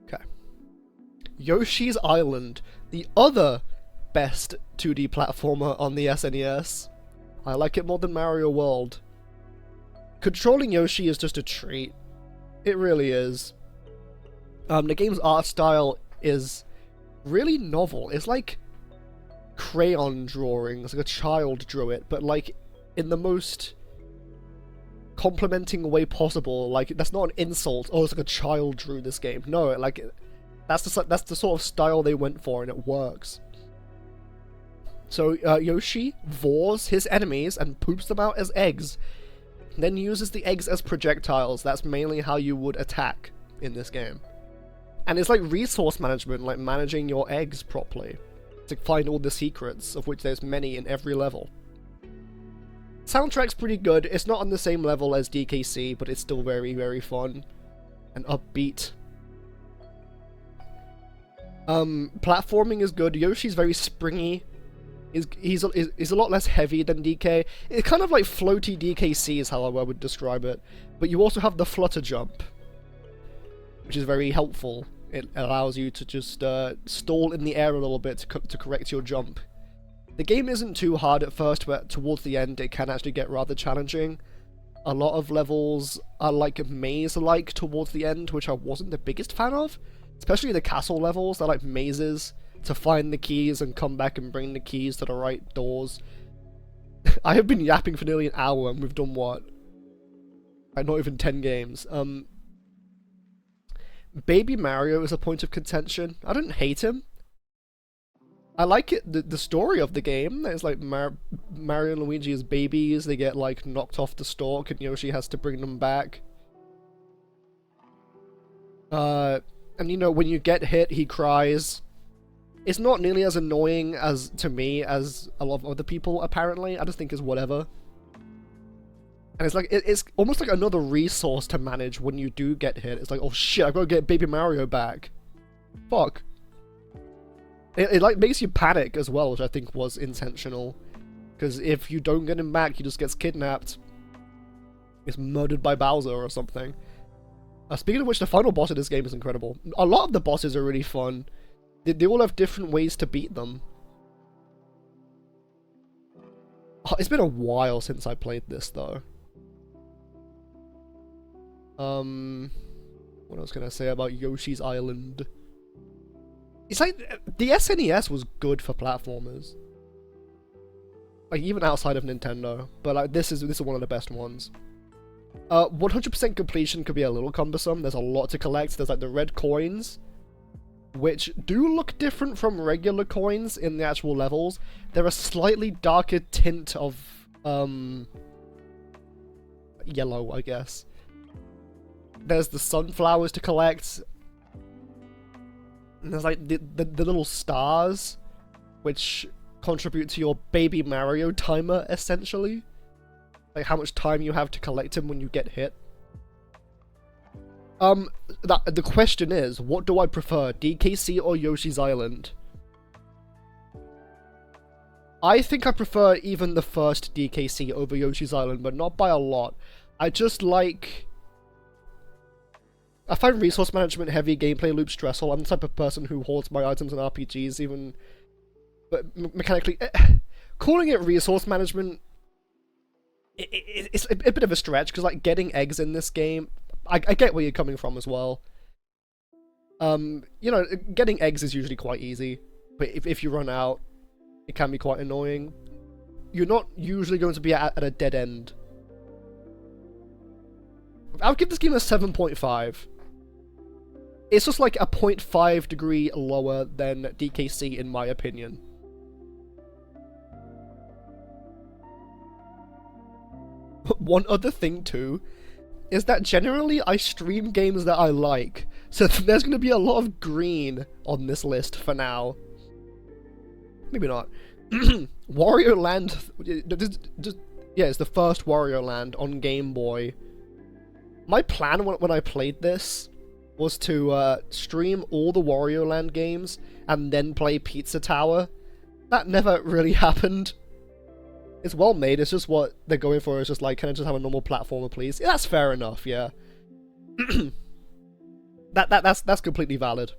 Okay. Yoshi's Island, the other best 2D platformer on the SNES. I like it more than Mario World. Controlling Yoshi is just a treat. It really is. The game's art style is really novel. It's like crayon drawings, like a child drew it, but like in the most complimenting way possible. Like, that's not an insult. Oh, it's like a child drew this game. No, like, that's the sort of style they went for, and it works. So Yoshi vores his enemies and poops them out as eggs, then uses the eggs as projectiles. That's mainly how you would attack in this game. And it's like resource management, like managing your eggs properly to find all the secrets, of which there's many in every level. Soundtrack's pretty good. It's not on the same level as DKC, but it's still very, very fun and upbeat. Platforming is good. Yoshi's very springy. He's a lot less heavy than DK. It's kind of like floaty DKC is how I would describe it. But you also have the flutter jump, which is very helpful. It allows you to just stall in the air a little bit to correct your jump. The game isn't too hard at first, but towards the end it can actually get rather challenging. A lot of levels are like maze-like towards the end, which I wasn't the biggest fan of. Especially the castle levels, they're like mazes to find the keys and come back and bring the keys to the right doors. I have been yapping for nearly an hour and we've done what? Like not even 10 games. Baby Mario is a point of contention. I don't hate him. I like it, the story of the game. It's like Mario and Luigi as babies, they get like knocked off the stalk and Yoshi has to bring them back. And you know, when you get hit, he cries. It's not nearly as annoying as, to me, as a lot of other people, apparently. I just think it's whatever. And it's like, it's almost like another resource to manage when you do get hit. It's like, oh shit, I've got to get Baby Mario back. Fuck. It like makes you panic as well, which I think was intentional. Because if you don't get him back, he just gets kidnapped. He's murdered by Bowser or something. Speaking of which, the final boss of this game is incredible. A lot of the bosses are really fun. They all have different ways to beat them. Oh, it's been a while since I played this, though. What I was gonna say about Yoshi's Island. It's like, the SNES was good for platformers. Like, even outside of Nintendo. But like, this is one of the best ones. 100% completion could be a little cumbersome. There's a lot to collect. There's like the red coins, which do look different from regular coins in the actual levels. They're a slightly darker tint of, yellow, I guess. There's the sunflowers to collect. And there's like the little stars, which contribute to your Baby Mario timer, essentially. Like how much time you have to collect him when you get hit. The question is, what do I prefer, DKC or Yoshi's Island? I think I prefer even the first DKC over Yoshi's Island, but not by a lot. I find resource management heavy gameplay loops stressful. I'm the type of person who hoards my items in RPGs, even... But mechanically... calling it resource management... It's a bit of a stretch, because like getting eggs in this game, I get where you're coming from as well. You know, getting eggs is usually quite easy, but if you run out, it can be quite annoying. You're not usually going to be at a dead end. I'll give this game a 7.5. It's just like a 0.5 degree lower than DKC in my opinion. One other thing too, is that generally I stream games that I like, so there's going to be a lot of green on this list for now. Maybe not. Wario Land, yeah, it's the first Wario Land on Game Boy. My plan when I played this was to stream all the Wario Land games and then play Pizza Tower. That never really happened. It's well made, it's just what they're going for is just like, can I just have a normal platformer, please? Yeah, that's fair enough, yeah. That's completely valid.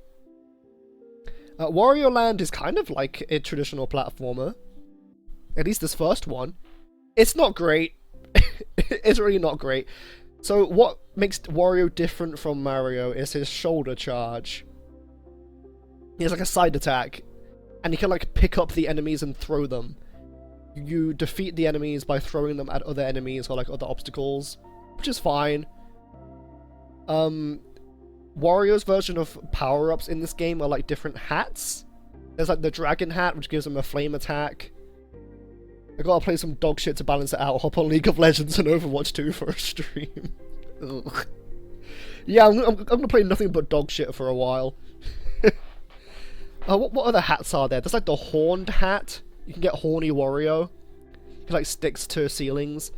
Wario Land is kind of like a traditional platformer. At least this first one. It's not great. It's really not great. So what makes Wario different from Mario is his shoulder charge. He has like a side attack. and you can like pick up the enemies and throw them. You defeat the enemies by throwing them at other enemies or like other obstacles, which is fine. Wario's version of power-ups in this game are like different hats. There's like the dragon hat, which gives him a flame attack. I gotta play some dog shit to balance it out. Hop on League of Legends and Overwatch 2 for a stream. Ugh. Yeah, I'm gonna play nothing but dog shit for a while. What other hats are there? There's like the horned hat. You can get Horny Wario. He like sticks to ceilings.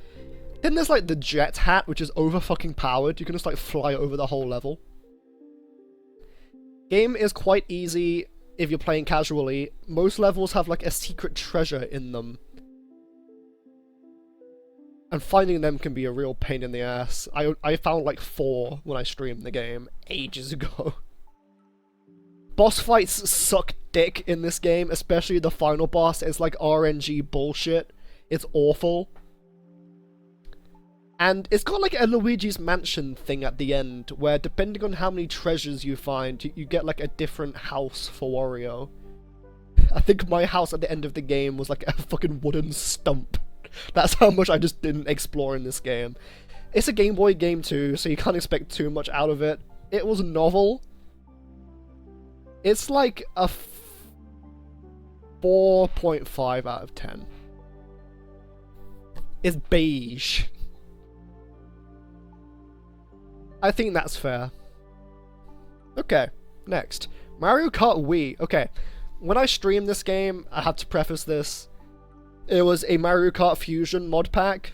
Then there's like the jet hat, which is over fucking powered. You can just like fly over the whole level. Game is quite easy if you're playing casually. Most levels have like a secret treasure in them. And finding them can be a real pain in the ass. I found like 4 when I streamed the game ages ago. Boss fights suck dick in this game, especially the final boss. It's like RNG bullshit. It's awful. And it's got like a Luigi's Mansion thing at the end, where depending on how many treasures you find, you get like a different house for Wario. I think my house at the end of the game was like a fucking wooden stump. That's how much I just didn't explore in this game. It's a Game Boy game too, so you can't expect too much out of it. It was novel. It's like a 4.5 out of 10. It's beige. I think that's fair. Okay, next. Mario Kart Wii. Okay, when I streamed this game, I had to preface this. It was a Mario Kart Fusion mod pack.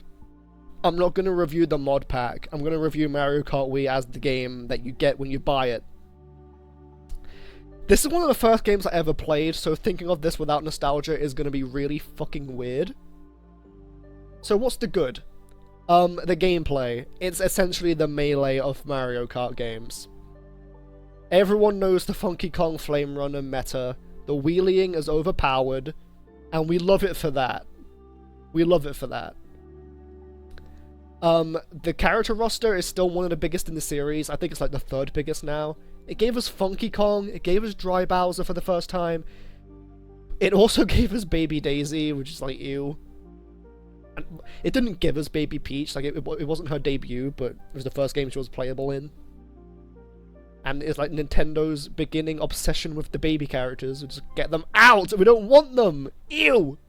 I'm not going to review the mod pack. I'm going to review Mario Kart Wii as the game that you get when you buy it. This is one of the first games I ever played, so thinking of this without nostalgia is going to be really fucking weird. So what's the good? The gameplay. It's essentially the Melee of Mario Kart games. Everyone knows the Funky Kong Flame Runner meta. The wheeling is overpowered, and we love it for that. We love it for that. The character roster is still one of the biggest in the series. I think it's like the 3rd biggest now. It gave us Funky Kong, it gave us Dry Bowser for the first time. It also gave us Baby Daisy, which is like, ew. And it didn't give us Baby Peach, like it wasn't her debut, but it was the first game she was playable in. And it's like Nintendo's beginning obsession with the baby characters. We just get them out! We don't want them! Ew!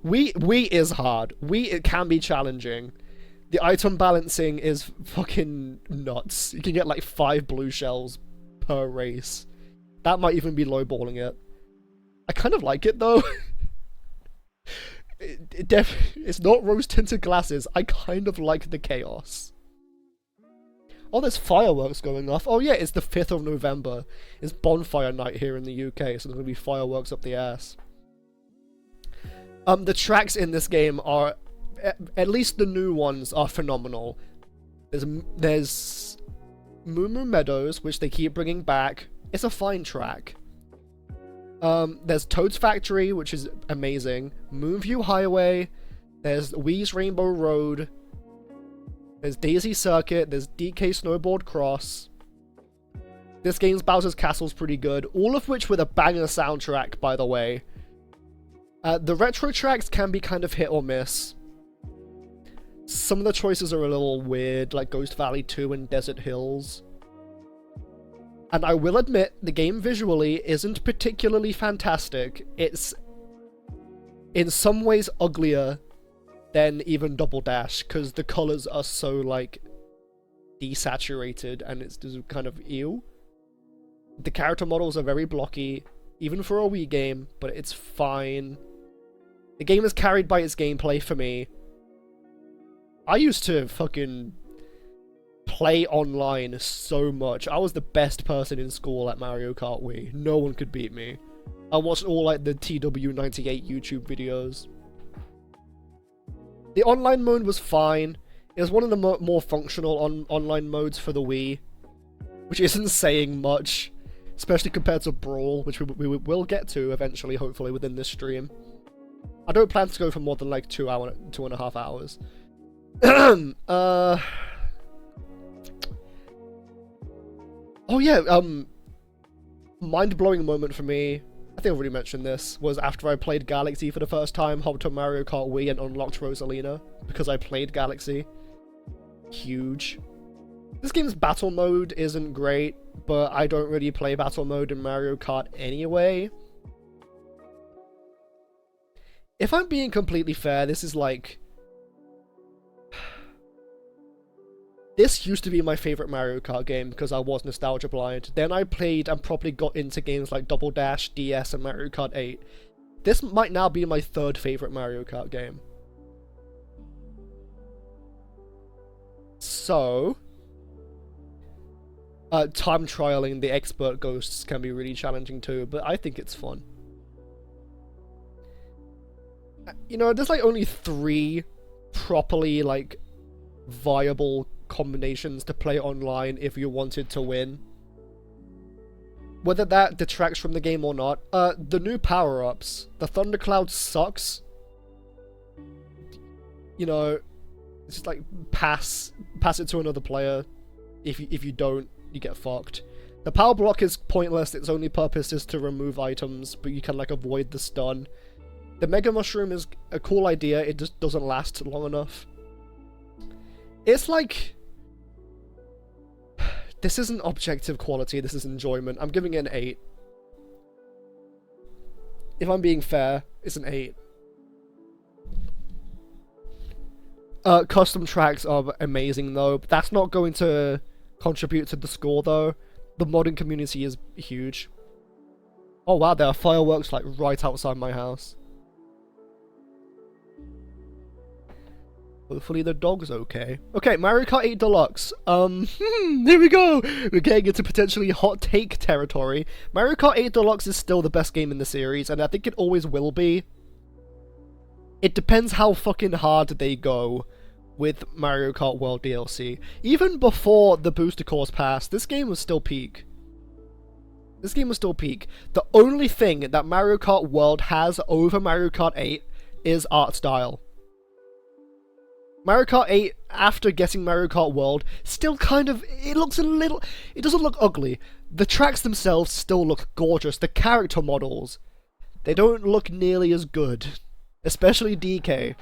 Wii is hard. It can be challenging. The item balancing is fucking nuts. You can get like 5 blue shells per race. That might even be lowballing it. I kind of like it though. It's not rose-tinted glasses. I kind of like the chaos. Oh, there's fireworks going off. Oh yeah, it's the 5th of November. It's bonfire night here in the UK, so there's gonna be fireworks up the ass. The tracks in this game are, at least the new ones, are phenomenal. There's Moo Moo Meadows, which they keep bringing back. It's a fine track. There's Toad's Factory, which is amazing. Moonview Highway. There's Wii's Rainbow Road. There's Daisy Circuit. There's DK Snowboard Cross. This game's Bowser's Castle's pretty good. All of which with a banger soundtrack, by the way. The retro tracks can be kind of hit or miss. Some of the choices are a little weird, like Ghost Valley 2 and Desert Hills. And I will admit, the game visually isn't particularly fantastic. It's in some ways uglier than even Double Dash, because the colors are so, like, desaturated, and it's just kind of ew. The character models are very blocky, even for a Wii game, but it's fine. The game is carried by its gameplay for me. I used to fucking play online so much. I was the best person in school at Mario Kart Wii. No one could beat me. I watched all like the TW98 YouTube videos. The online mode was fine. It was one of the more functional online modes for the Wii, which isn't saying much, especially compared to Brawl, which we will get to eventually, hopefully, within this stream. I don't plan to go for more than like 2.5 hours. Oh yeah, mind-blowing moment for me, I think I've already mentioned this, was after I played Galaxy for the first time, hopped on Mario Kart Wii and unlocked Rosalina, because I played Galaxy. Huge. This game's battle mode isn't great, but I don't really play battle mode in Mario Kart anyway. If I'm being completely fair, this is like... This used to be my favourite Mario Kart game because I was nostalgia blind. Then I played and probably got into games like Double Dash, DS, and Mario Kart 8. This might now be my third favourite Mario Kart game. So... time trialing the expert ghosts can be really challenging too, but I think it's fun. You know, there's like only 3 properly, like, viable combinations to play online if you wanted to win. Whether that detracts from the game or not, the new power-ups. The Thundercloud sucks. You know, it's just like, pass it to another player. If you don't, you get fucked. The power block is pointless, its only purpose is to remove items, but you can like avoid the stun. The Mega Mushroom is a cool idea, it just doesn't last long enough. It's like... This isn't objective quality, this is enjoyment. I'm giving it an 8. If I'm being fair, it's an 8. Custom tracks are amazing though, but that's not going to contribute to the score though. The modding community is huge. Oh wow, there are fireworks like right outside my house. Hopefully the dog's okay. Okay, Mario Kart 8 Deluxe. Here we go! We're getting into potentially hot take territory. Mario Kart 8 Deluxe is still the best game in the series, and I think it always will be. It depends how fucking hard they go with Mario Kart World DLC. Even before the booster course passed, this game was still peak. This game was still peak. The only thing that Mario Kart World has over Mario Kart 8 is art style. Mario Kart 8, after getting Mario Kart World, still kind of, it looks a little, it doesn't look ugly. The tracks themselves still look gorgeous. The character models, they don't look nearly as good. Especially DK.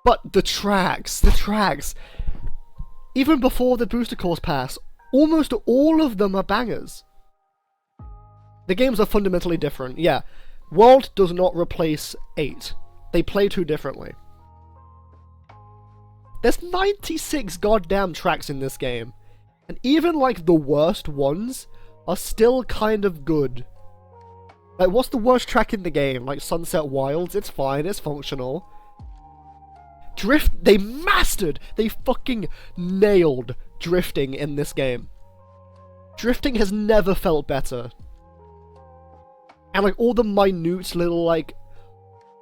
But the tracks, even before the booster course pass, almost all of them are bangers. The games are fundamentally different, yeah. World does not replace 8. They play too differently. There's 96 goddamn tracks in this game, and even like the worst ones are still kind of good. Like, what's the worst track in the game? Like Sunset Wilds? It's fine, it's functional. Drift, they mastered! They fucking nailed drifting in this game. Drifting has never felt better. And like all the minute little like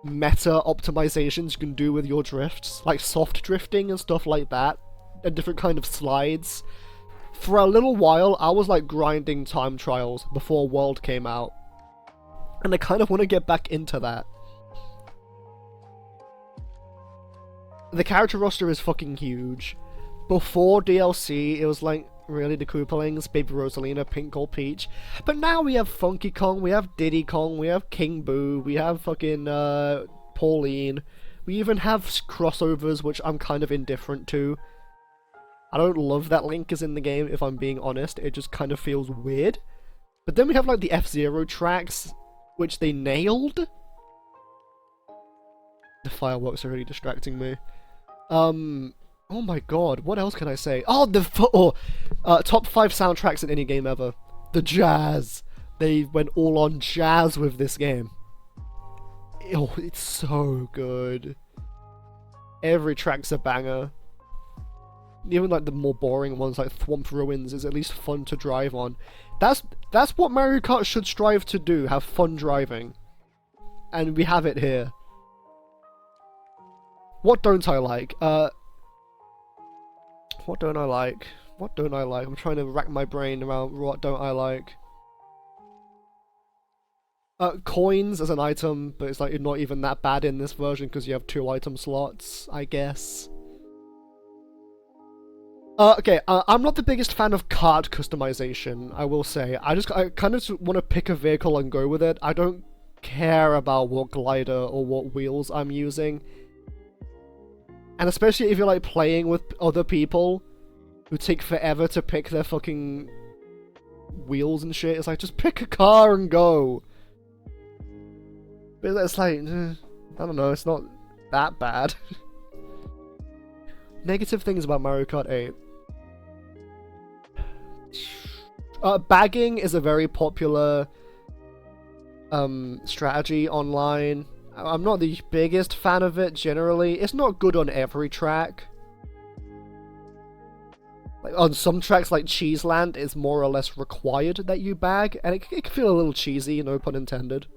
meta optimizations you can do with your drifts, like soft drifting and stuff like that, and different kind of slides. For a little while, I was like grinding time trials before World came out, and I kind of want to get back into that. The character roster is fucking huge. Before DLC, it was like, really, the Koopalings, Baby Rosalina, Pink Gold Peach. But now we have Funky Kong, we have Diddy Kong, we have King Boo, we have fucking, Pauline. We even have crossovers, which I'm kind of indifferent to. I don't love that Link is in the game, if I'm being honest. It just kind of feels weird. But then we have, like, the F-Zero tracks, which they nailed. The fireworks are really distracting me. Oh my god, what else can I say? Oh, top 5 soundtracks in any game ever. The jazz. They went all on jazz with this game. Oh, it's so good. Every track's a banger. Even like the more boring ones, like Thwomp Ruins, is at least fun to drive on. That's what Mario Kart should strive to do, have fun driving. And we have it here. What don't I like? What don't I like? What don't I like? I'm trying to rack my brain around what don't I like. Coins as an item, but it's like not even that bad in this version because you have 2 item slots, I guess. Okay, I'm not the biggest fan of kart customization, I will say. I kind of just want to pick a vehicle and go with it. I don't care about what glider or what wheels I'm using. And especially if you're like playing with other people who take forever to pick their fucking wheels and shit, it's like, just pick a car and go. But it's like, I don't know, it's not that bad. Negative things about Mario Kart 8. Bagging is a very popular strategy online. I'm not the biggest fan of it generally. It's not good on every track. Like on some tracks like Cheeseland, it's more or less required that you bag, and it can feel a little cheesy, no pun intended.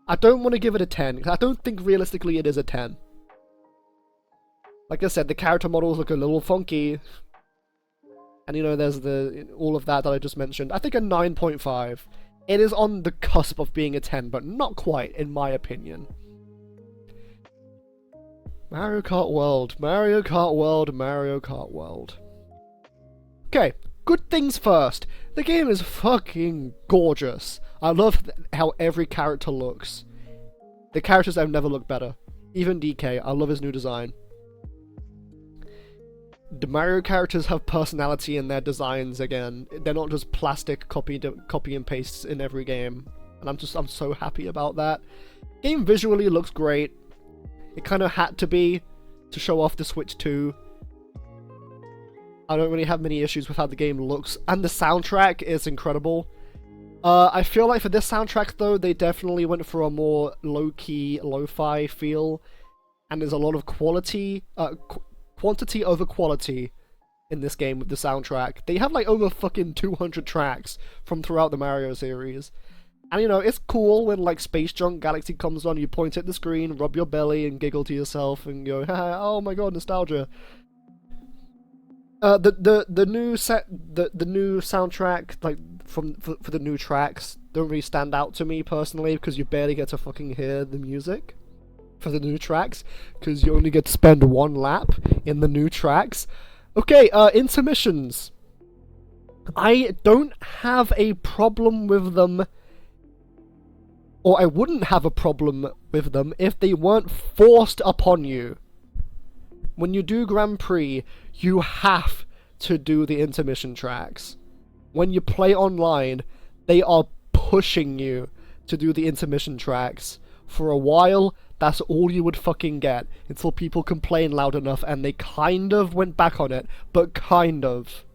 I don't want to give it a 10, because I don't think realistically it is a 10. Like I said, the character models look a little funky. And you know, there's all of that I just mentioned. I think a 9.5. It is on the cusp of being a 10, but not quite, in my opinion. Mario Kart World, Mario Kart World, Mario Kart World. Okay, good things first. The game is fucking gorgeous. I love how every character looks. The characters have never looked better. Even DK, I love his new design. The Mario characters have personality in their designs again. They're not just plastic copy and pastes in every game. And I'm so happy about that. Game visually looks great. It kind of had to be to show off the Switch 2. I don't really have many issues with how the game looks. And the soundtrack is incredible. I feel like for this soundtrack though, they definitely went for a more low-key, lo-fi feel. And there's a lot of quality, quantity over quality in this game with the soundtrack. They have like over fucking 200 tracks from throughout the Mario series. And you know, it's cool when like Space Junk Galaxy comes on, you point at the screen, rub your belly and giggle to yourself and go, oh my god, nostalgia. The new soundtrack, like for the new tracks, don't really stand out to me personally because you barely get to fucking hear the music for the new tracks, because you only get to spend one lap in the new tracks. Okay, intermissions. I don't have a problem with them, or I wouldn't have a problem with them if they weren't forced upon you. When you do Grand Prix, you have to do the intermission tracks. When you play online, they are pushing you to do the intermission tracks. For a while, that's all you would fucking get, until people complain loud enough and they kind of went back on it, but kind of.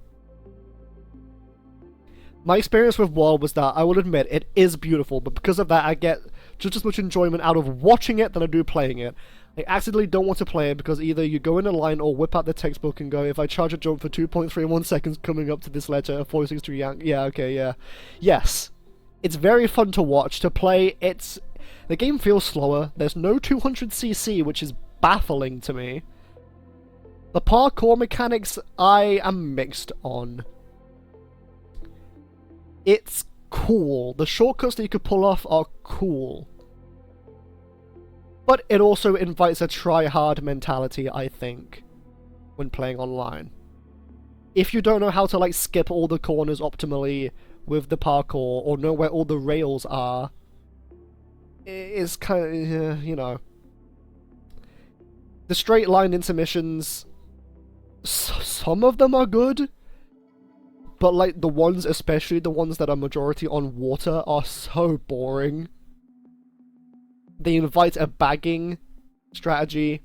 My experience with World was that, I will admit, it is beautiful, but because of that I get just as much enjoyment out of watching it than I do playing it. I accidentally don't want to play it because either you go in a line or whip out the textbook and go, if I charge a jump for 2.31 seconds coming up to this letter, 463 yank, yeah, okay, yeah. Yes. It's very fun to watch, to play. The game feels slower. There's no 200cc, which is baffling to me. The parkour mechanics, I am mixed on. It's cool. The shortcuts that you could pull off are cool. But it also invites a try-hard mentality, I think, when playing online. If you don't know how to, like, skip all the corners optimally with the parkour, or know where all the rails are, it's kind of, you know. The straight line intermissions, some of them are good, but like the ones, especially the ones that are majority on water, are so boring. They invite a bagging strategy.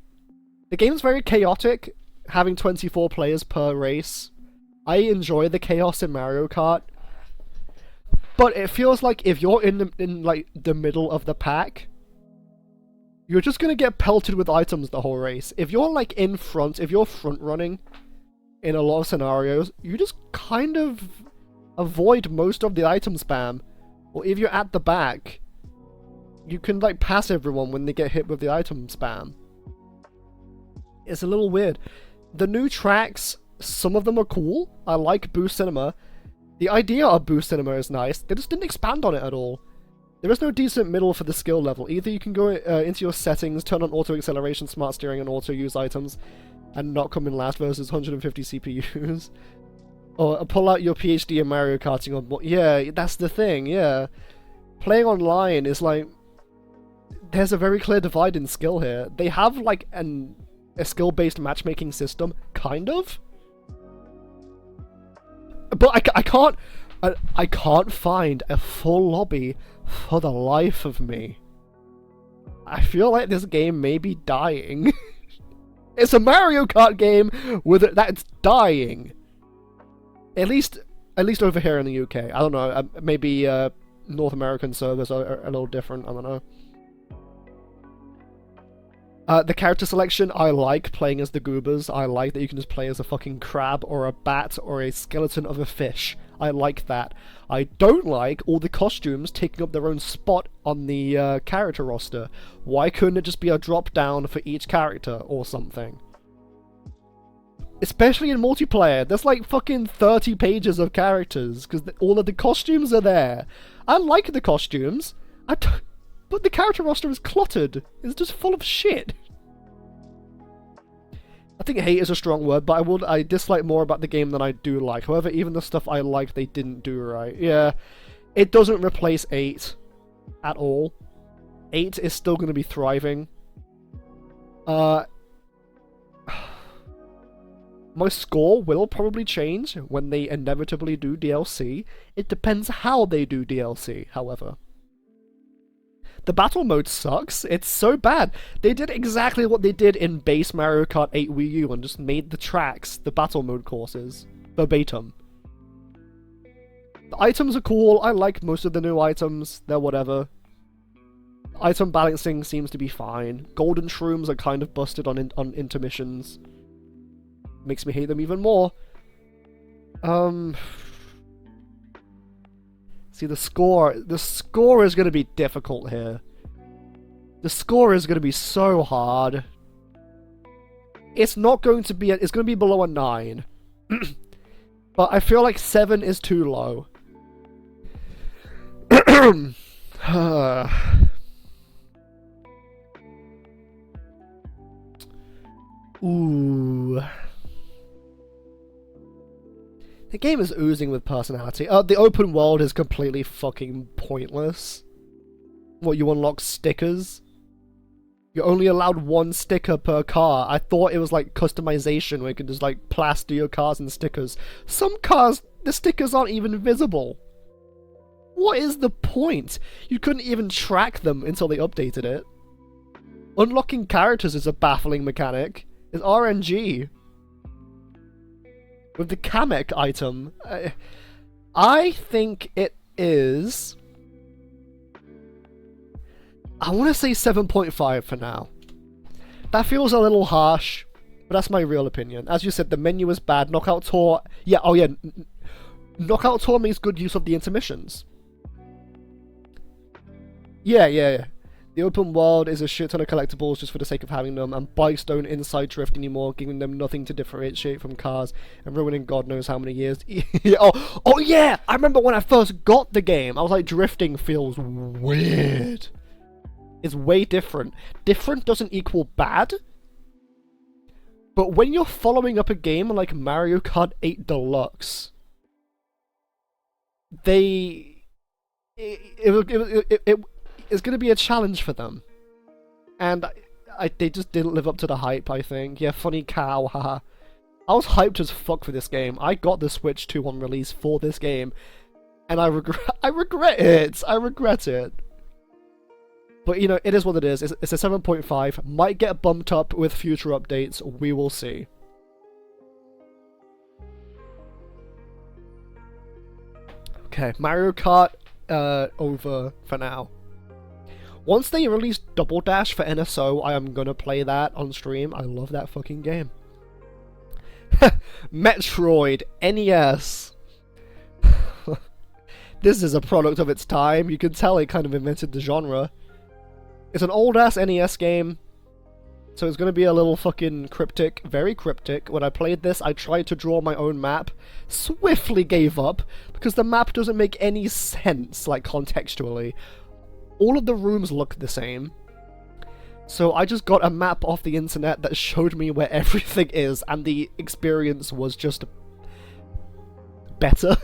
The game's very chaotic, having 24 players per race. I enjoy the chaos in Mario Kart. But it feels like if you're in like the middle of the pack, you're just gonna get pelted with items the whole race. If you're like in front, if you're front running in a lot of scenarios, you just kind of avoid most of the item spam. Or if you're at the back, you can like pass everyone when they get hit with the item spam. It's a little weird. The new tracks, some of them are cool. I like Boost Cinema. The idea of Boost Cinema is nice. They just didn't expand on it at all. There is no decent middle for the skill level. Either you can go into your settings, turn on auto acceleration, smart steering, and auto use items. and not come in last versus 150 CPUs. Or pull out your PhD in Mario Karting on... Yeah, that's the thing, yeah. Playing online is like... There's a very clear divide in skill here. They have like a skill-based matchmaking system, kind of. But I can't find a full lobby for the life of me. I feel like this game may be dying. It's a Mario Kart game that's dying. At least over here in the UK. I don't know. Maybe North American servers are a little different. I don't know. The character selection, I like playing as the Goobers. I like that you can just play as a fucking crab or a bat or a skeleton of a fish. I like that. I don't like all the costumes taking up their own spot on the character roster. Why couldn't it just be a drop down for each character or something? Especially in multiplayer, there's like fucking 30 pages of characters because all of the costumes are there. I like the costumes, but the character roster is cluttered. It's just full of shit. I think hate is a strong word, but I dislike more about the game than I do like. However, even the stuff I like, they didn't do right. Yeah, it doesn't replace 8 at all. 8 is still going to be thriving. My score will probably change when they inevitably do DLC. It depends how they do DLC, however. The battle mode sucks. It's so bad. They did exactly what they did in base Mario Kart 8 Wii U and just made the tracks the battle mode courses. Verbatim. The items are cool. I like most of the new items. They're whatever. Item balancing seems to be fine. Golden shrooms are kind of busted on intermissions. Makes me hate them even more. See, the score is going to be difficult here. The score is going to be so hard. It's not going to be... It's going to be below a 9. But I feel like 7 is too low. Ooh... The game is oozing with personality. The open world is completely fucking pointless. What, you unlock stickers? You're only allowed 1 sticker per car. I thought it was like customization where you can just like plaster your cars and stickers. Some cars, the stickers aren't even visible. What is the point? You couldn't even track them until they updated it. Unlocking characters is a baffling mechanic. It's RNG. With the Kamek item, I think it is... I want to say 7.5 for now. That feels a little harsh, but that's my real opinion. As you said, the menu is bad. Knockout Tour... Yeah, oh yeah. Knockout Tour makes good use of the intermissions. Yeah. The open world is a shit ton of collectibles just for the sake of having them, and bikes don't inside drift anymore, giving them nothing to differentiate from cars, and ruining God knows how many years. oh yeah! I remember when I first got the game, I was like, drifting feels weird. It's way different. Different doesn't equal bad, but when you're following up a game like Mario Kart 8 Deluxe, it's going to be a challenge for them. And they just didn't live up to the hype, I think. Yeah, funny cow, haha. I was hyped as fuck for this game. I got the Switch 2 on release for this game. And I regret it. I regret it. But, you know, it is what it is. It's a 7.5. Might get bumped up with future updates. We will see. Okay, Mario Kart over for now. Once they release Double Dash for NSO, I am gonna play that on stream. I love that fucking game. Metroid NES. This is a product of its time. You can tell it kind of invented the genre. It's an old-ass NES game, so it's gonna be a little fucking cryptic. Very cryptic. When I played this, I tried to draw my own map. Swiftly gave up, because the map doesn't make any sense, like, contextually. All of the rooms look the same. So I just got a map off the internet that showed me where everything is, and the experience was just better.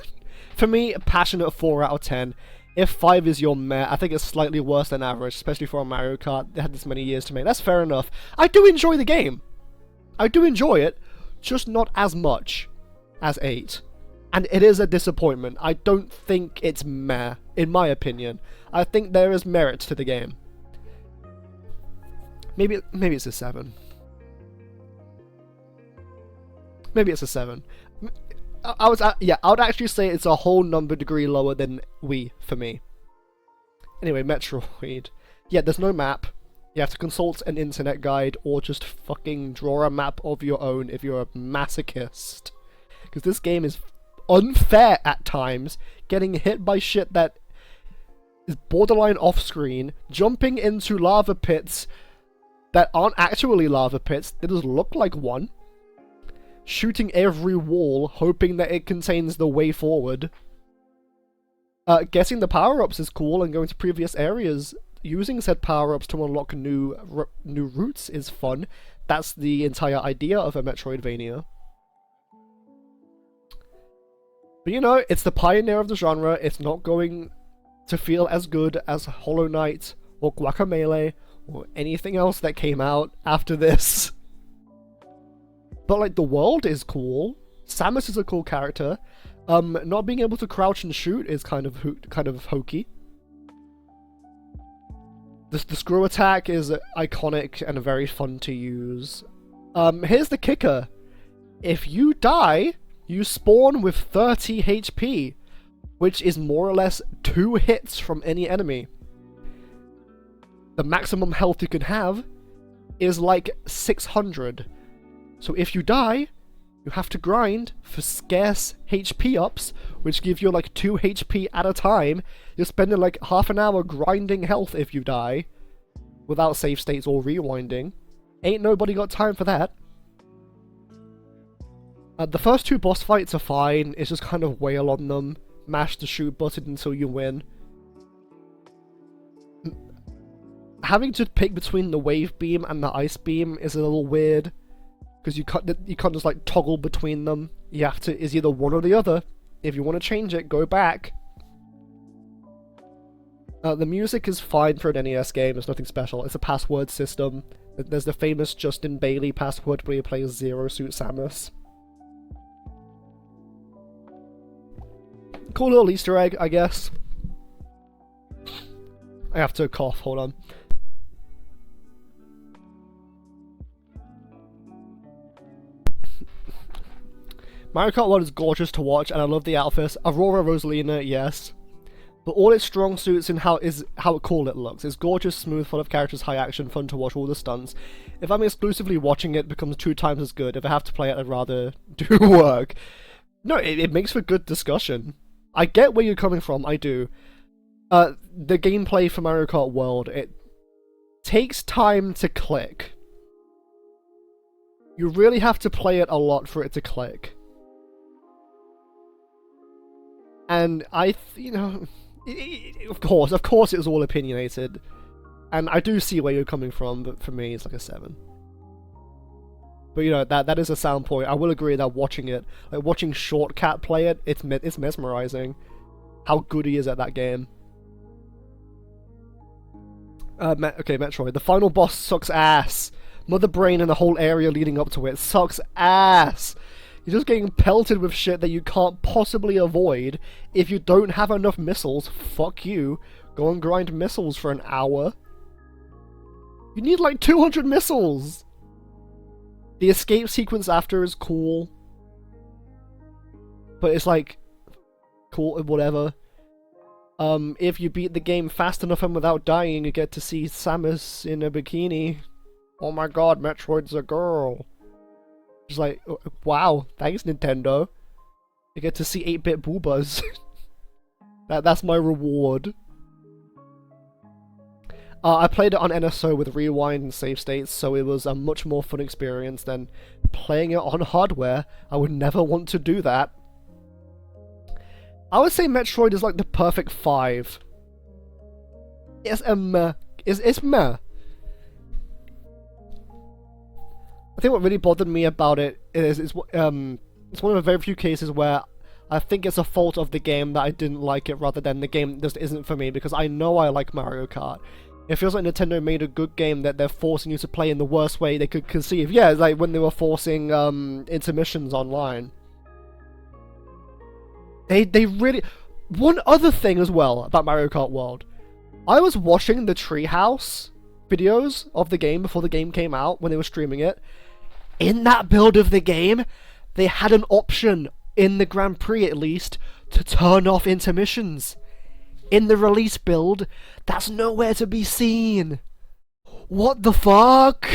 For me, passionate 4 out of 10. If 5 is your meh, I think it's slightly worse than average, especially for a Mario Kart. They had this many years to make. That's fair enough. I do enjoy the game. I do enjoy it, just not as much as 8. And it is a disappointment. I don't think it's meh, in my opinion. I think there is merit to the game. Maybe it's a 7. Maybe it's a 7. I would actually say it's a whole number degree lower than Wii for me. Anyway, Metroid. Yeah, there's no map. You have to consult an internet guide or just fucking draw a map of your own if you're a masochist. Because this game is unfair at times, getting hit by shit that is borderline off-screen, jumping into lava pits that aren't actually lava pits, they just look like one. Shooting every wall, hoping that it contains the way forward. Getting the power-ups is cool, and going to previous areas, using said power-ups to unlock new routes is fun. That's the entire idea of a Metroidvania. But you know, it's the pioneer of the genre, it's not going to feel as good as Hollow Knight, or Guacamelee, or anything else that came out after this. But like, the world is cool. Samus is a cool character. Not being able to crouch and shoot is kind of hokey. The screw attack is iconic and very fun to use. Here's the kicker. If you die, you spawn with 30 HP, which is more or less 2 hits from any enemy. The maximum health you can have is like 600. So if you die, you have to grind for scarce HP ups, which give you like 2 HP at a time. You're spending like half an hour grinding health if you die, without save states or rewinding. Ain't nobody got time for that. The first 2 boss fights are fine, it's just kind of wail on them, mash the shoot button until you win. Having to pick between the wave beam and the ice beam is a little weird. Because you can't just like toggle between them. You have to, is either one or the other. If you want to change it, go back. The music is fine for an NES game, it's nothing special. It's a password system. There's the famous Justin Bailey password where you play as Zero Suit Samus. Cool little Easter egg, I guess. I have to cough, hold on. Mario Kart World is gorgeous to watch, and I love the outfits. Aurora Rosalina, yes. But all its strong suits in how cool it looks. It's gorgeous, smooth, full of characters, high action, fun to watch all the stunts. If I'm exclusively watching it, it becomes 2 times as good. If I have to play it, I'd rather do work. No, it makes for good discussion. I get where you're coming from, I do. The gameplay for Mario Kart World, it takes time to click. You really have to play it a lot for it to click. And you know, of course it was all opinionated. And I do see where you're coming from, but for me it's like a 7. But you know, that is a sound point. I will agree that watching it, like watching Shortcat play it, it's mesmerizing. How good he is at that game. Okay, Metroid. The final boss sucks ass. Mother Brain and the whole area leading up to it sucks ass. You're just getting pelted with shit that you can't possibly avoid. If you don't have enough missiles, fuck you. Go and grind missiles for an hour. You need like 200 missiles! The escape sequence after is cool. But it's like, cool, whatever. If you beat the game fast enough and without dying, you get to see Samus in a bikini. Oh my god, Metroid's a girl. Just like, wow, thanks Nintendo. You get to see 8-bit boobas. That's my reward. I played it on NSO with rewind and save states, so it was a much more fun experience than playing it on hardware. I would never want to do that. I would say Metroid is like the perfect 5. It's a meh. It's meh. I think what really bothered me about it is it's one of the very few cases where I think it's a fault of the game that I didn't like it rather than the game just isn't for me, because I know I like Mario Kart. It feels like Nintendo made a good game that they're forcing you to play in the worst way they could conceive. Yeah, like when they were forcing intermissions online. They really... One other thing as well about Mario Kart World. I was watching the Treehouse videos of the game before the game came out, when they were streaming it. In that build of the game, they had an option, in the Grand Prix at least, to turn off intermissions. In the release build, that's nowhere to be seen. What the fuck?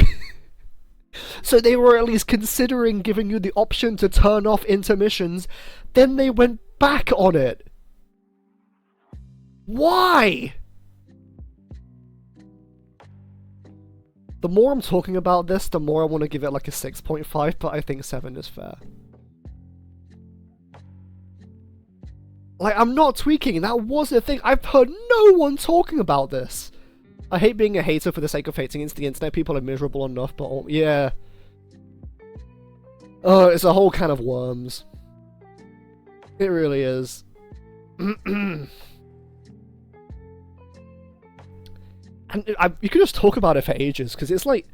So they were at least considering giving you the option to turn off intermissions, then they went back on it. Why? The more I'm talking about this, the more I want to give it like a 6.5, but I think 7 is fair. Like, I'm not tweaking, that was the thing. I've heard no one talking about this. I hate being a hater for the sake of hating. It's the internet, people are miserable enough, but yeah. Oh, it's a whole can of worms. It really is. And you could just talk about it for ages, because it's like...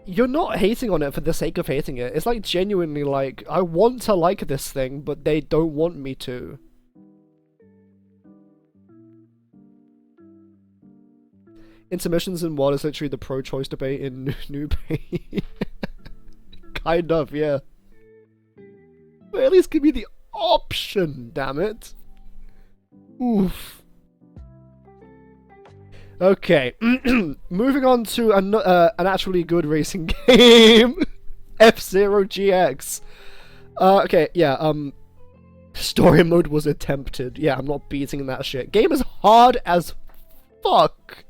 You're not hating on it for the sake of hating it. It's like genuinely like, I want to like this thing, but they don't want me to. Intermissions in what is literally the pro-choice debate in New Bay. Kind of, yeah. But at least give me the option, damn it. Oof. Okay, moving on to an actually good racing game, F-Zero GX. Okay, yeah, story mode was attempted. Yeah, I'm not beating that shit. Game is hard as fuck,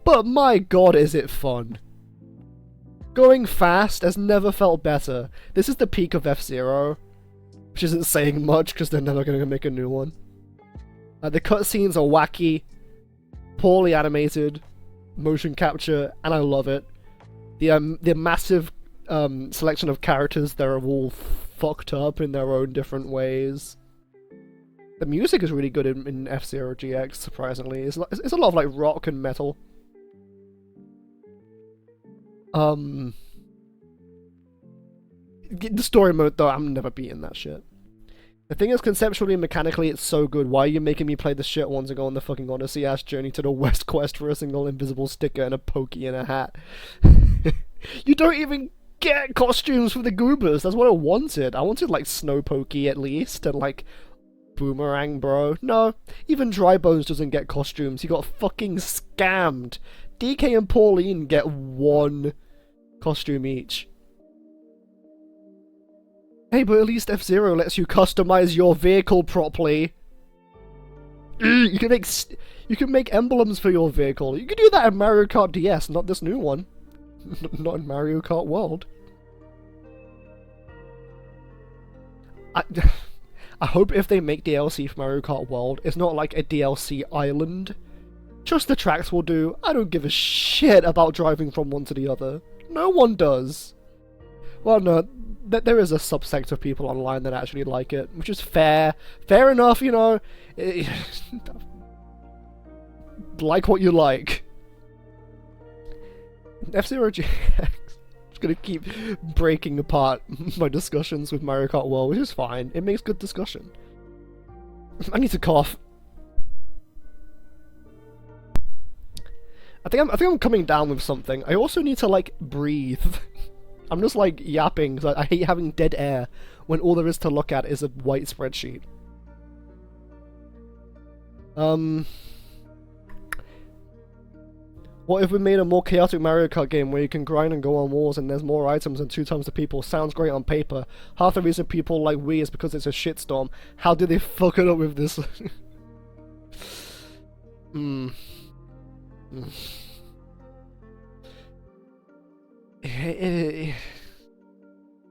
but my god is it fun. Going fast has never felt better. This is the peak of F-Zero, which isn't saying much because they're never going to make a new one. The cutscenes are wacky, poorly animated, motion capture, and I love it. The massive selection of characters that are all fucked up in their own different ways. The music is really good in F-Zero GX, surprisingly. It's a lot of like rock and metal. The story mode though, I'm never beating that shit. The thing is, conceptually and mechanically, it's so good. Why are you making me play this shit once and go on the fucking Odyssey-ass journey to the West Quest for a single invisible sticker and a pokey in a hat? You don't even get costumes for the goobers. That's what I wanted. I wanted, like, Snow Pokey at least, and, like, Boomerang Bro. No, even Dry Bones doesn't get costumes. He got fucking scammed. DK and Pauline get one costume each. Hey, but at least F-Zero lets you customize your vehicle properly. You can make emblems for your vehicle. You can do that in Mario Kart DS, not this new one. Not in Mario Kart World. I hope if they make DLC for Mario Kart World, it's not like a DLC island. Just the tracks will do. I don't give a shit about driving from one to the other. No one does. Well, no. There is a subsect of people online that actually like it, which is fair. Fair enough, you know. Like what you like. F-Zero GX. Just gonna keep breaking apart my discussions with Mario Kart World, which is fine. It makes good discussion. I need to cough. I think I'm coming down with something. I also need to like breathe. I'm just like yapping because I hate having dead air when all there is to look at is a white spreadsheet. What if we made a more chaotic Mario Kart game where you can grind and go on walls and there's more items and 2 times the people? Sounds great on paper. Half the reason people like Wii is because it's a shitstorm. How did they fuck it up with this?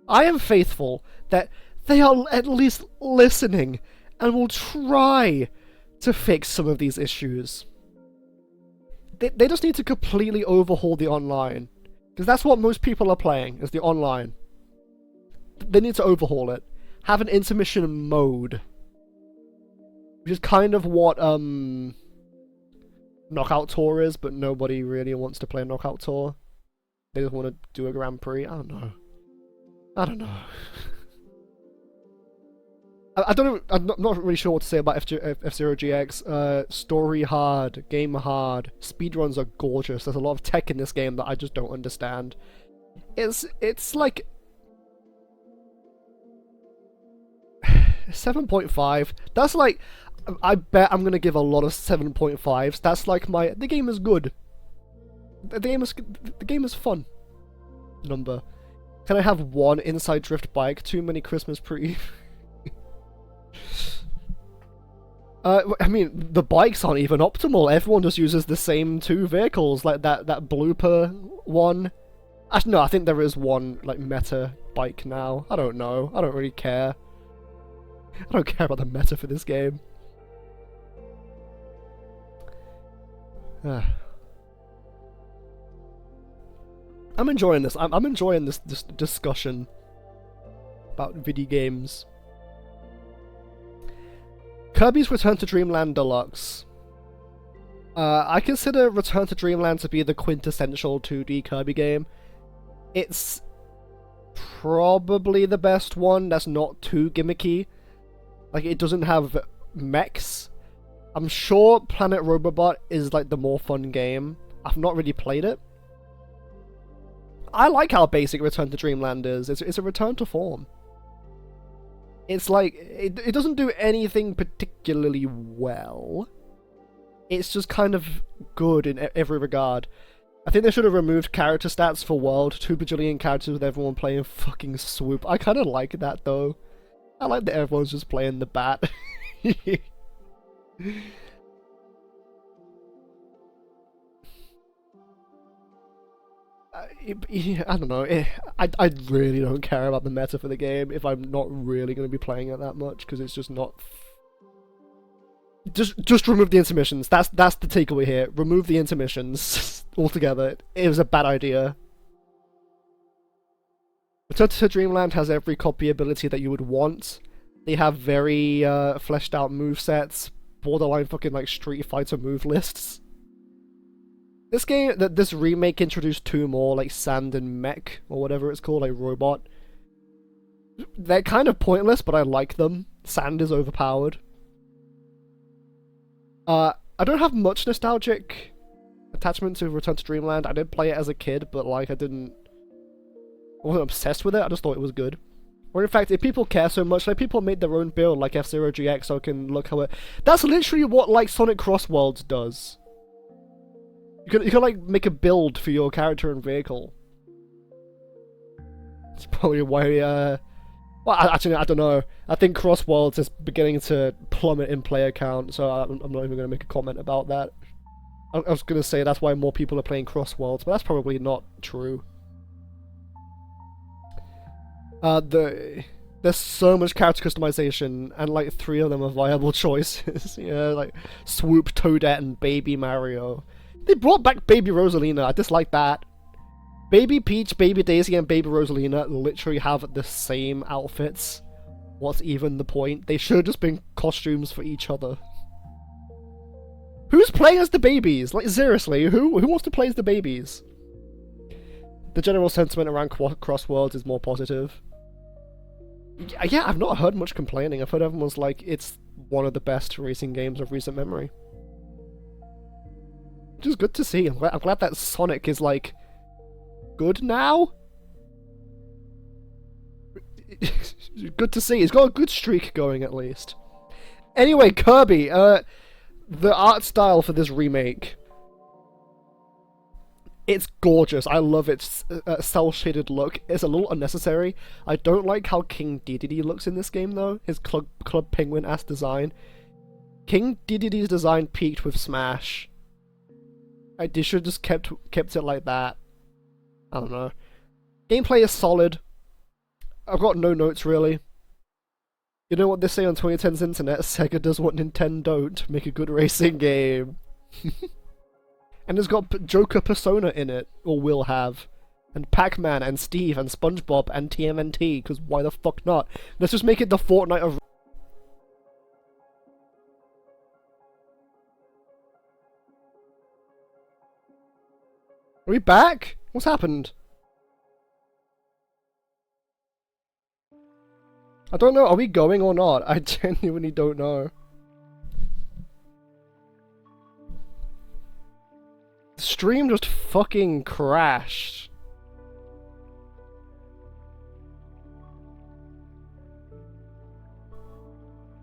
I am faithful that they are at least listening and will try to fix some of these issues. They just need to completely overhaul the online. Because that's what most people are playing, is the online. They need to overhaul it. Have an intermission mode. Which is kind of what, Knockout Tour is, but nobody really wants to play Knockout Tour. They just want to do a Grand Prix. I don't know. I'm not really sure what to say about F-Zero GX. Story hard, game hard, speedruns are gorgeous. There's a lot of tech in this game that I just don't understand. It's like 7.5. That's like, I bet I'm gonna give a lot of 7.5s. That's like the game is good. The game is fun. Number. Can I have one Inside Drift bike? Too many Christmas pre. I mean, the bikes aren't even optimal. Everyone just uses the same two vehicles, like that blooper one. Actually, no, I think there is one, like, meta bike now. I don't know. I don't really care. I don't care about the meta for this game. I'm enjoying this. I'm enjoying this discussion about video games. Kirby's Return to Dreamland Deluxe. I consider Return to Dreamland to be the quintessential 2D Kirby game. It's probably the best one that's not too gimmicky. Like, it doesn't have mechs. I'm sure Planet Robobot is like the more fun game. I've not really played it. I like how basic Return to Dreamland is. It's a return to form. It's like, it doesn't do anything particularly well. It's just kind of good in every regard. I think they should have removed character stats for World. 2 bajillion characters with everyone playing fucking Swoop. I kind of like that though. I like that everyone's just playing the bat. I don't know. I really don't care about the meta for the game if I'm not really going to be playing it that much, because it's just not. Just remove the intermissions. That's the takeaway here. Remove the intermissions altogether. It was a bad idea. Return to Dreamland has every copy ability that you would want. They have very fleshed out movesets, borderline fucking like Street Fighter move lists. This remake introduced 2 more, like Sand and Mech, or whatever it's called, like Robot. They're kind of pointless, but I like them. Sand is overpowered. I don't have much nostalgic attachment to Return to Dreamland. I did play it as a kid, but like I wasn't obsessed with it, I just thought it was good. Or in fact, if people care so much, like people made their own build, like F-Zero GX, so I can look how it... That's literally what like Sonic Cross Worlds does. You can like make a build for your character and vehicle. It's probably why well, actually, I don't know. I think Cross Worlds is beginning to plummet in player count, so I'm not even going to make a comment about that. I was going to say that's why more people are playing Cross Worlds, but that's probably not true. There's so much character customization, and like 3 of them are viable choices. Yeah, like Swoop, Toadette, and Baby Mario. They brought back Baby Rosalina. I dislike that. Baby Peach, Baby Daisy, and Baby Rosalina literally have the same outfits. What's even the point? They should have just been costumes for each other. Who's playing as the babies? Like, seriously, who wants to play as the babies? The general sentiment around Cross Worlds is more positive. Yeah, I've not heard much complaining. I've heard everyone's like, it's one of the best racing games of recent memory. Which is good to see. I'm glad that Sonic is, like, good now? Good to see. He's got a good streak going, at least. Anyway, Kirby, the art style for this remake. It's gorgeous. I love its cel-shaded look. It's a little unnecessary. I don't like how King Dedede looks in this game, though. His Club Penguin-ass design. King Dedede's design peaked with Smash. They should have just kept it like that. I don't know. Gameplay is solid. I've got no notes, really. You know what they say on 2010's internet? Sega does what Nintendo don't. Make a good racing game. And it's got Joker Persona in it. Or will have. and Pac-Man, and Steve, and SpongeBob, and TMNT, because why the fuck not? Let's just make it the Fortnite of... Are we back? What's happened? I don't know, are we going or not? I genuinely don't know. The stream just fucking crashed.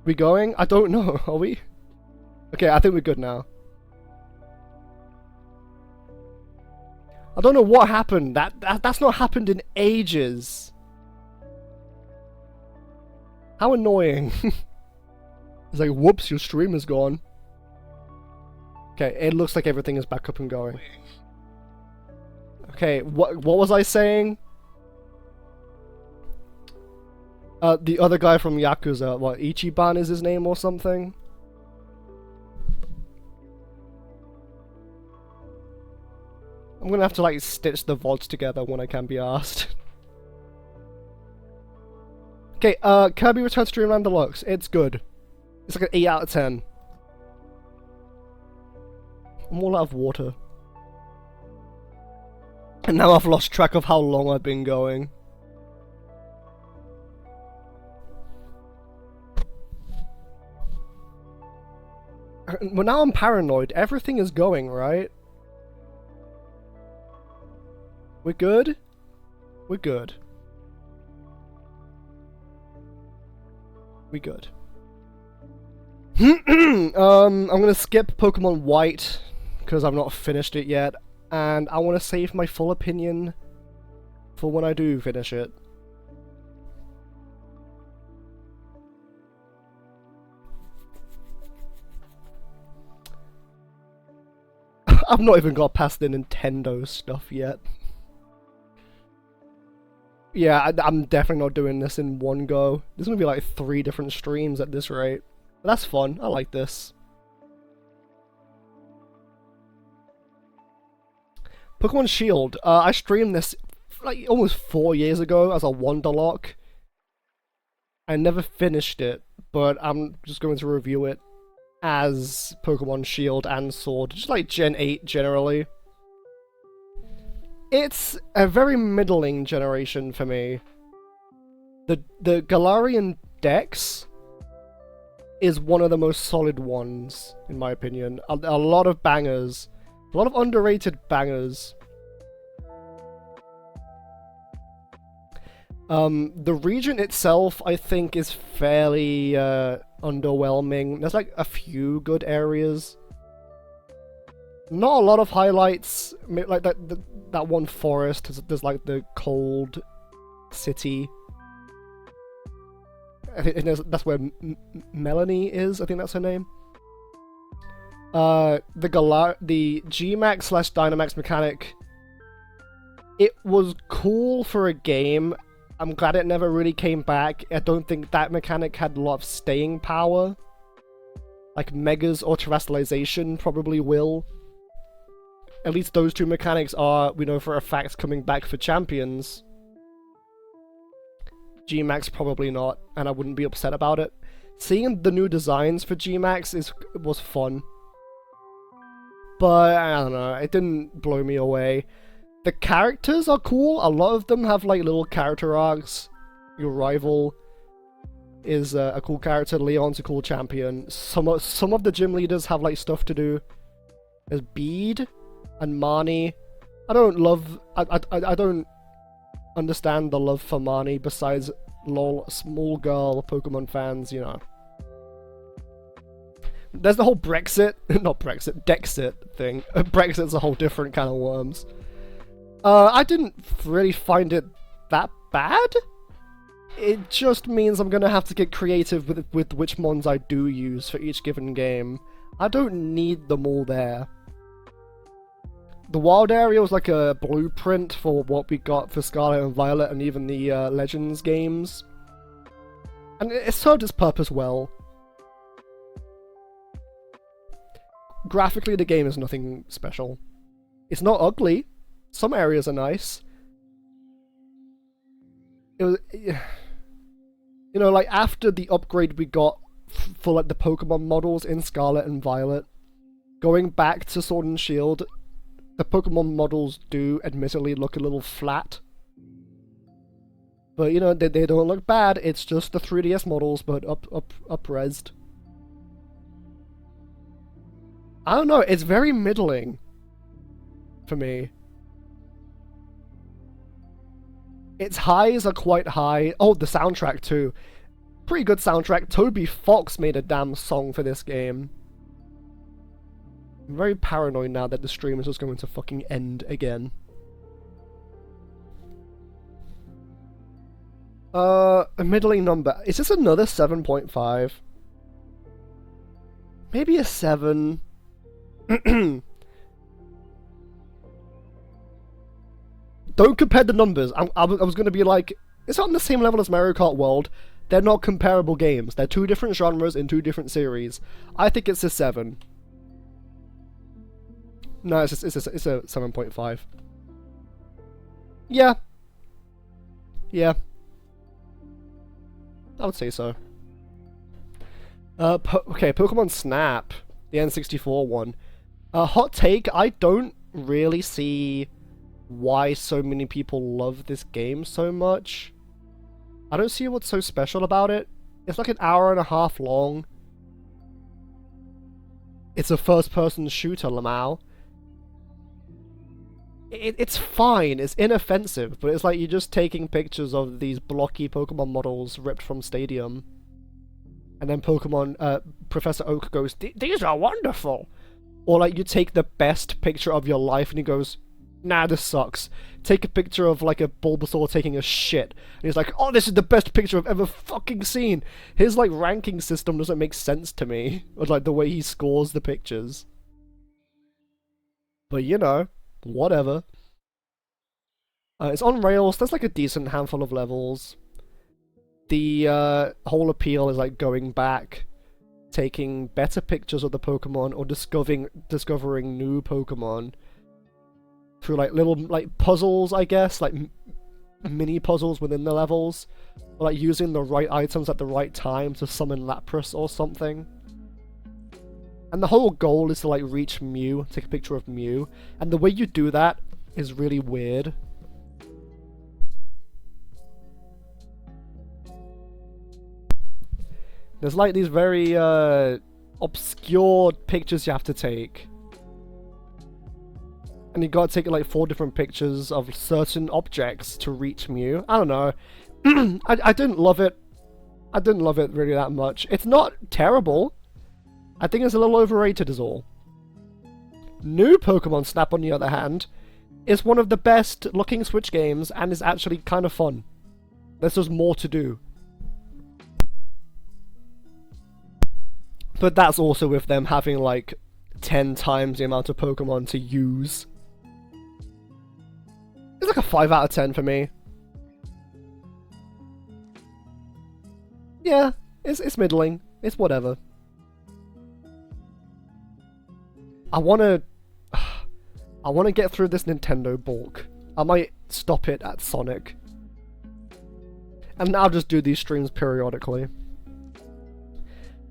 We going? I don't know, are we? Okay, I think we're good now. I don't know what happened. That's not happened in ages. How annoying. It's like, whoops, your stream is gone. Okay, it looks like everything is back up and going. Okay, what was I saying? The other guy from Yakuza, what, Ichiban is his name or something? I'm gonna have to like stitch the VODs together when I can be asked. Okay, Kirby Return to Dreamland Deluxe. It's good. It's like an 8 out of 10. I'm all out of water. And now I've lost track of how long I've been going. Well, now I'm paranoid. Everything is going, right? We're good? We're good. We good. I'm gonna skip Pokemon White because I've not finished it yet, and I want to save my full opinion for when I do finish it. I've not even got past the Nintendo stuff yet. Yeah, I'm definitely not doing this in one go. There's gonna be like 3 different streams at this rate. But that's fun, I like this. Pokemon Shield, I streamed this like almost 4 years ago as a Wonderlock. I never finished it, but I'm just going to review it as Pokemon Shield and Sword, just like Gen 8 generally. It's a very middling generation for me. The Galarian Dex is one of the most solid ones, in my opinion. A lot of bangers. A lot of underrated bangers. The region itself, I think, is fairly underwhelming. There's like a few good areas. Not a lot of highlights, like that one forest, there's like the cold city. I think that's where Melanie is, I think that's her name. The G-Max / Dynamax mechanic, it was cool for a game. I'm glad it never really came back. I don't think that mechanic had a lot of staying power. Like Megas or Terrestrialization probably will. At least those 2 mechanics are, we know for a fact, coming back for Champions. G-Max probably not, and I wouldn't be upset about it. Seeing the new designs for G-Max was fun. But, I don't know, it didn't blow me away. The characters are cool, a lot of them have like little character arcs. Your rival is a cool character, Leon's a cool champion. Some of the gym leaders have like stuff to do. There's Bede and Marnie. I don't understand the love for Marnie besides lol small girl Pokemon fans, you know. There's the whole Brexit, not Brexit, Dexit thing. Brexit's a whole different kind of worms. I didn't really find it that bad. It just means I'm gonna have to get creative with which mons I do use for each given game. I don't need them all there. The wild area was like a blueprint for what we got for Scarlet and Violet and even the Legends games. And it served its purpose well. Graphically, the game is nothing special. It's not ugly. Some areas are nice. it was, you know, like after the upgrade we got for like the Pokemon models in Scarlet and Violet, going back to Sword and Shield, the Pokemon models do admittedly look a little flat. But you know, they don't look bad, it's just the 3DS models, but up-resed. I don't know, it's very middling for me. Its highs are quite high. Oh, the soundtrack too. Pretty good soundtrack. Toby Fox made a damn song for this game. I'm very paranoid now that the stream is just going to fucking end again. A middling number. Is this another 7.5? Maybe a 7. Don't compare the numbers. I was going to be like, it's not on the same level as Mario Kart World. They're not comparable games. They're two different genres in two different series. I think it's a 7. No, it's a 7.5. Yeah. Yeah. I would say so. Okay, Pokemon Snap. The N64 one. Hot take, I don't really see why so many people love this game so much. I don't see what's so special about it. It's like an hour and a half long. It's a first-person shooter, Lamau. It's fine, it's inoffensive, but it's like you're just taking pictures of these blocky Pokemon models ripped from Stadium. And then Professor Oak goes, "These are wonderful!" Or like you take the best picture of your life and he goes, "Nah, this sucks." Take a picture of like a Bulbasaur taking a shit. And he's like, "Oh, this is the best picture I've ever fucking seen." His like ranking system doesn't make sense to me. Or like the way he scores the pictures. But you know, whatever. It's on rails, there's like a decent handful of levels. The whole appeal is like going back, taking better pictures of the Pokemon, or discovering new Pokemon through like little like puzzles, I guess, like mini puzzles within the levels, or like using the right items at the right time to summon Lapras or something. And the whole goal is to like reach Mew, take a picture of Mew, and the way you do that is really weird. There's like these very obscure pictures you have to take. And you gotta take like 4 different pictures of certain objects to reach Mew. I don't know. I didn't love it. I didn't love it really that much. It's not terrible. I think it's a little overrated is all. New Pokemon Snap, on the other hand, is one of the best looking Switch games and is actually kind of fun. There's just more to do. But that's also with them having like 10 times the amount of Pokemon to use. It's like a 5 out of 10 for me. Yeah, it's middling. It's whatever. I wanna get through this Nintendo bulk. I might stop it at Sonic. And I'll just do these streams periodically.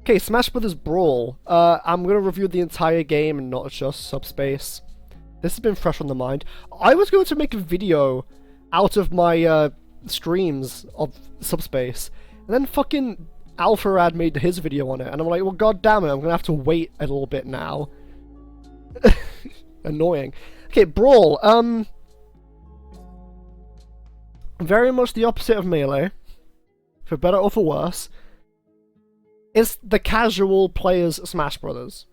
Okay, Smash Bros. Brawl. I'm gonna review the entire game and not just Subspace. This has been fresh on the mind. I was going to make a video out of my streams of Subspace, and then fucking Alpharad made his video on it, and I'm like, well, god damn it, I'm gonna have to wait a little bit now. Annoying. Okay, Brawl. Very much the opposite of Melee, for better or for worse. It's the casual player's Smash Brothers.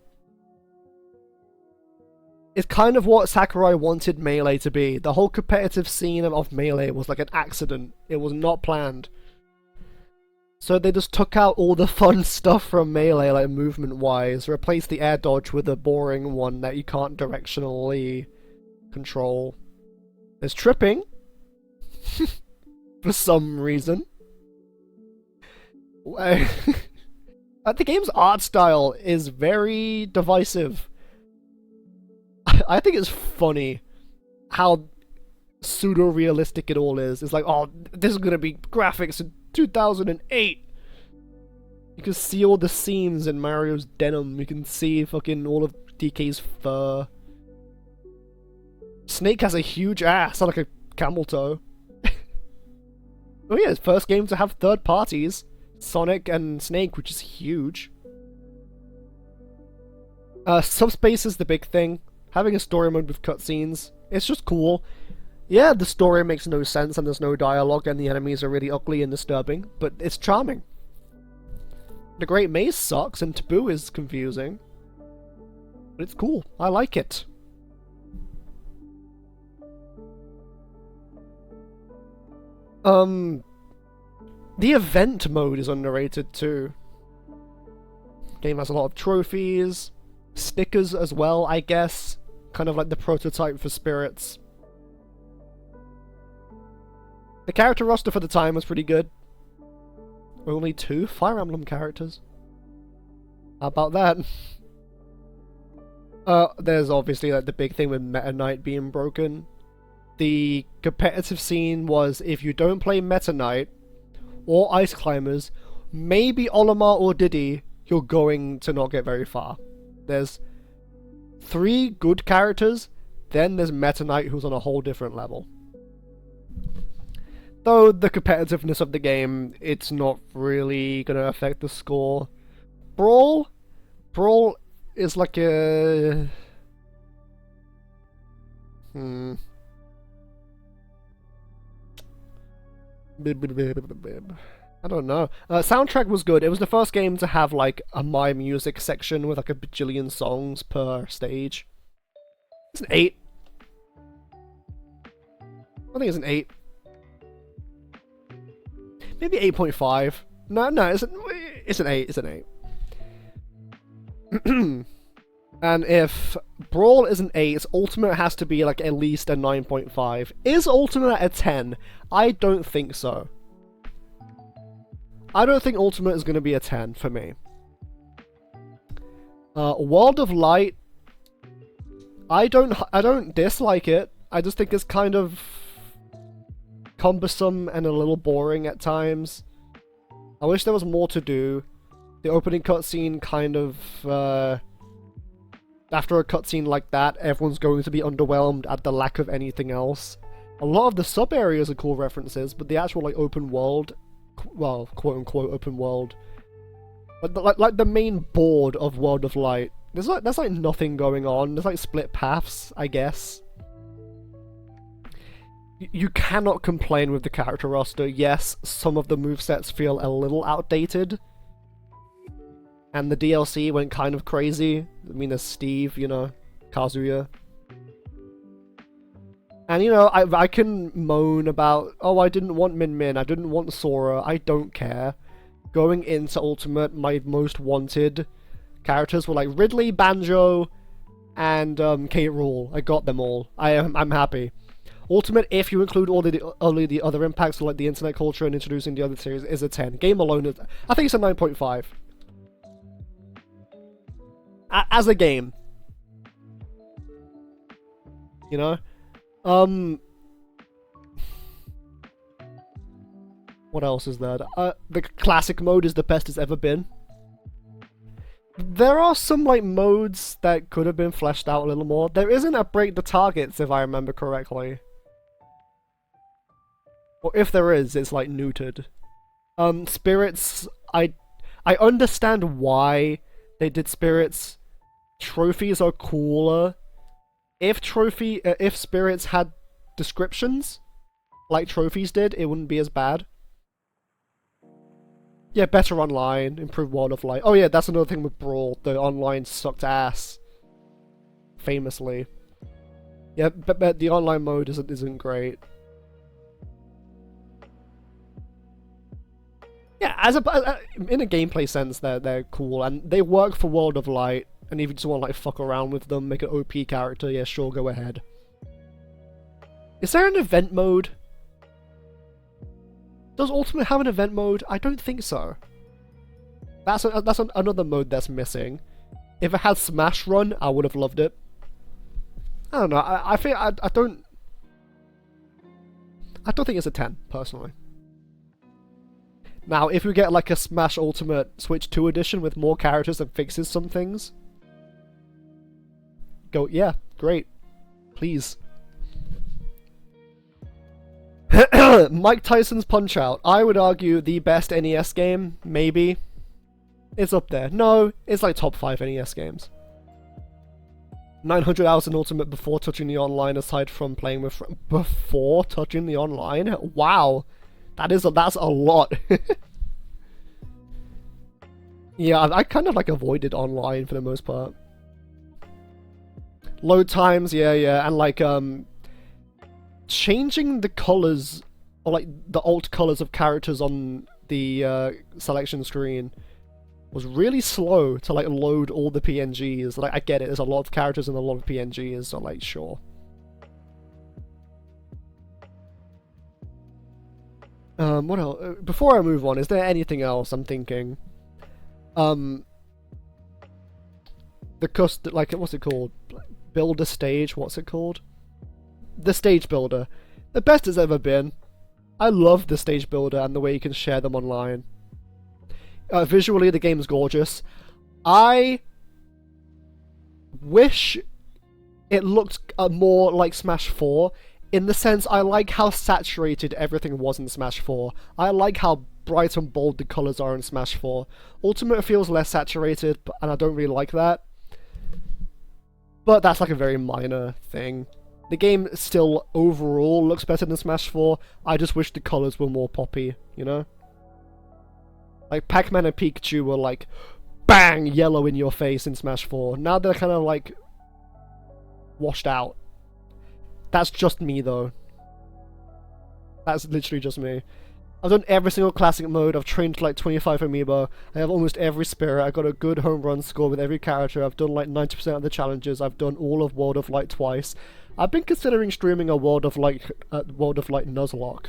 It's kind of what Sakurai wanted Melee to be. The whole competitive scene of Melee was like an accident. It was not planned. So they just took out all the fun stuff from Melee, like movement-wise, replaced the air dodge with a boring one that you can't directionally control. There's tripping. For some reason. The game's art style is very divisive. I think it's funny how pseudo-realistic it all is. It's like, oh, this is gonna be graphics in 2008. You can see all the seams in Mario's denim. You can see fucking all of DK's fur. Snake has a huge ass, like a camel toe. Oh yeah, first game to have third parties. Sonic and Snake, which is huge. Subspace is the big thing. Having a story mode with cutscenes, it's just cool. Yeah, the story makes no sense and there's no dialogue and the enemies are really ugly and disturbing, but it's charming. The Great Maze sucks and Taboo is confusing. But it's cool. I like it. The event mode is underrated too. Game has a lot of trophies, stickers as well, I guess. Kind of like the prototype for Spirits. The character roster for the time was pretty good. Only 2 Fire Emblem characters. How about that? There's obviously like the big thing with Meta Knight being broken. The competitive scene was, if you don't play Meta Knight or Ice Climbers, maybe Olimar or Diddy, you're going to not get very far. There's 3 good characters, then there's Meta Knight who's on a whole different level. Though the competitiveness of the game, it's not really gonna affect the score. Brawl is like a... I don't know. Soundtrack was good. It was the first game to have like a My Music section with like a bajillion songs per stage. It's an 8. I think it's an 8. Maybe 8.5. No, it's an 8. It's an 8. And if Brawl is an 8, Ultimate has to be like at least a 9.5. Is Ultimate a 10? I don't think so. I don't think Ultimate is going to be a 10 for me. World of Light, I don't dislike it. I just think it's kind of cumbersome and a little boring at times. I wish there was more to do. The opening cutscene kind of, after a cutscene like that, everyone's going to be underwhelmed at the lack of anything else. A lot of the sub-areas are cool references, but the actual, like, open world, well, quote-unquote open world, but like the main board of World of Light, there's like nothing going on. There's like split paths, I guess. You cannot complain with the character roster. Yes, some of the movesets feel a little outdated. And the DLC went kind of crazy. I mean, there's Steve, you know, Kazuya. And, you know, I can moan about, oh, I didn't want Min Min, I didn't want Sora, I don't care. Going into Ultimate, my most wanted characters were like Ridley, Banjo, and K. Rool. I got them all. I'm happy. Ultimate, if you include only the other impacts like the internet culture and introducing the other series, is a 10. Game alone, I think it's a 9.5. As a game. You know? What else is there? The classic mode is the best it's ever been. There are some, like, modes that could have been fleshed out a little more. There isn't a break the targets, if I remember correctly. Or if there is, it's, like, neutered. Spirits, I understand why they did Spirits. Trophies are cooler. If Spirits had descriptions, like trophies did, it wouldn't be as bad. Yeah, better online, improved World of Light. Oh yeah, that's another thing with Brawl. The online sucked ass. Famously. Yeah, but the online mode isn't great. Yeah, in a gameplay sense, they're cool, and they work for World of Light. And if you just want to like fuck around with them, make an OP character, yeah, sure, go ahead. Is there an event mode? Does Ultimate have an event mode? I don't think so. That's another mode that's missing. If it had Smash Run, I would have loved it. I don't know. I think I don't. I don't think it's a 10, personally. Now, if we get like a Smash Ultimate Switch 2 edition with more characters and fixes some things, go, yeah, great. Please. Mike Tyson's Punch-Out! I would argue the best NES game, maybe. It's up there. No, it's like top 5 NES games. 900 hours in Ultimate before touching the online, aside from playing with before touching the online? Wow. That's a lot. Yeah, I kind of like avoided online for the most part. Load times, yeah, and like changing the colors, or like the alt colors of characters on the selection screen was really slow to like load all the PNGs. Like, I get it, there's a lot of characters and a lot of PNGs, so like, sure. What else? Before I move on, is there anything else I'm thinking? The like, what's it called? Build a stage, what's it called? The stage builder. The best it's ever been. I love the stage builder and the way you can share them online. Visually, the game's gorgeous. I wish it looked more like Smash 4, in the sense I like how saturated everything was in Smash 4. I like how bright and bold the colours are in Smash 4. Ultimate feels less saturated, and I don't really like that. But that's like a very minor thing. The game still overall looks better than Smash 4, I just wish the colours were more poppy, you know? Like, Pac-Man and Pikachu were like, bang, yellow in your face in Smash 4. Now they're kind of like, washed out. That's just me, though. That's literally just me. I've done every single classic mode, I've trained like 25 amiibo, I have almost every spirit, I got a good home run score with every character, I've done like 90% of the challenges, I've done all of World of Light twice. I've been considering streaming a World of Light Nuzlocke.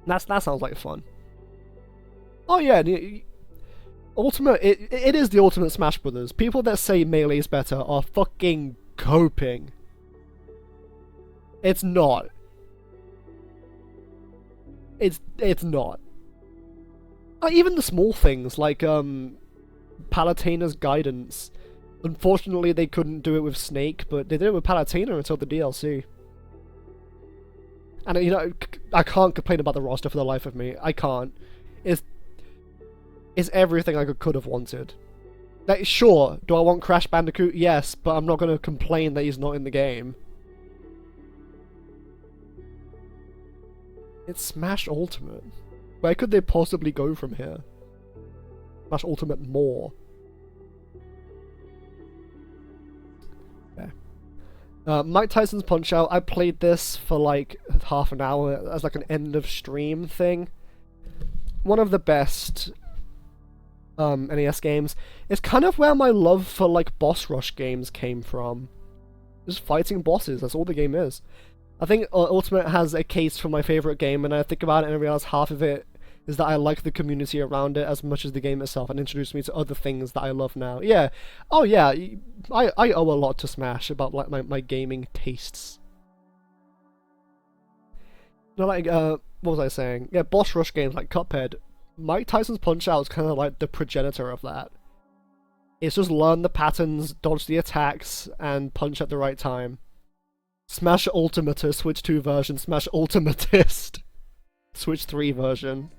That sounds like fun. Oh yeah, Ultimate, it is the Ultimate Smash Brothers. People that say Melee is better are fucking coping. It's not. It's not. Even the small things, like, Palutena's guidance. Unfortunately, they couldn't do it with Snake, but they did it with Palutena until the DLC. And, you know, I can't complain about the roster for the life of me. I can't. It's everything I could have wanted. Like, sure, do I want Crash Bandicoot? Yes, but I'm not going to complain that he's not in the game. It's Smash Ultimate. Where could they possibly go from here? Smash Ultimate more. Yeah. Mike Tyson's Punch-Out! I played this for like half an hour as like an end of stream thing. One of the best NES games. It's kind of where my love for like boss rush games came from. Just fighting bosses, that's all the game is. I think Ultimate has a case for my favourite game, and I think about it and I realise half of it is that I like the community around it as much as the game itself, and introduced me to other things that I love now. Yeah. Oh yeah, I owe a lot to Smash about like my gaming tastes. No, like, what was I saying? Yeah, boss rush games like Cuphead. Mike Tyson's Punch-Out is kind of like the progenitor of that. It's just learn the patterns, dodge the attacks, and punch at the right time. Smash Ultimatist, Switch 2 version, Smash Ultimatist, Switch 3 version.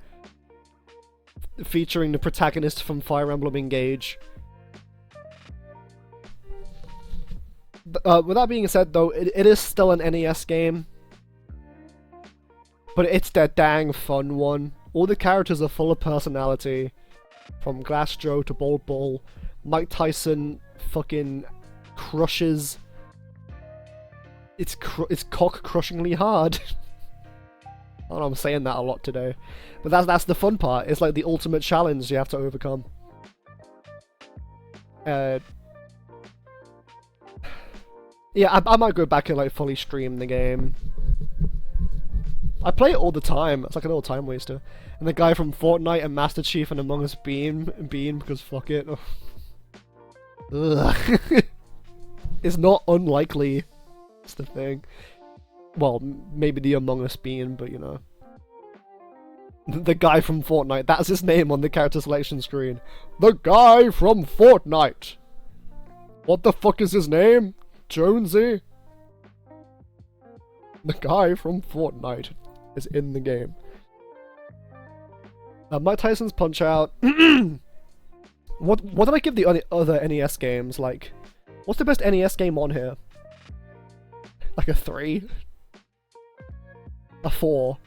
Featuring the protagonist from Fire Emblem Engage. With that being said, though, it is still an NES game. But it's that dang fun one. All the characters are full of personality. From Glass Joe to Bol Bol. Mike Tyson fucking crushes. It's cock-crushingly hard. I don't know, I'm saying that a lot today. But that's the fun part. It's like the ultimate challenge you have to overcome. Yeah, I might go back and like fully stream the game. I play it all the time. It's like an old time waster. And the guy from Fortnite and Master Chief and Among Us Bean because fuck it. Ugh. It's not unlikely. That's the thing. Well, maybe the Among Us bean, but you know. The guy from Fortnite, that's his name on the character selection screen. The guy from Fortnite! What the fuck is his name? Jonesy? The guy from Fortnite is in the game. Mike Tyson's Punch-Out! What did I give the other NES games? Like, what's the best NES game on here? Like a 3? A 4?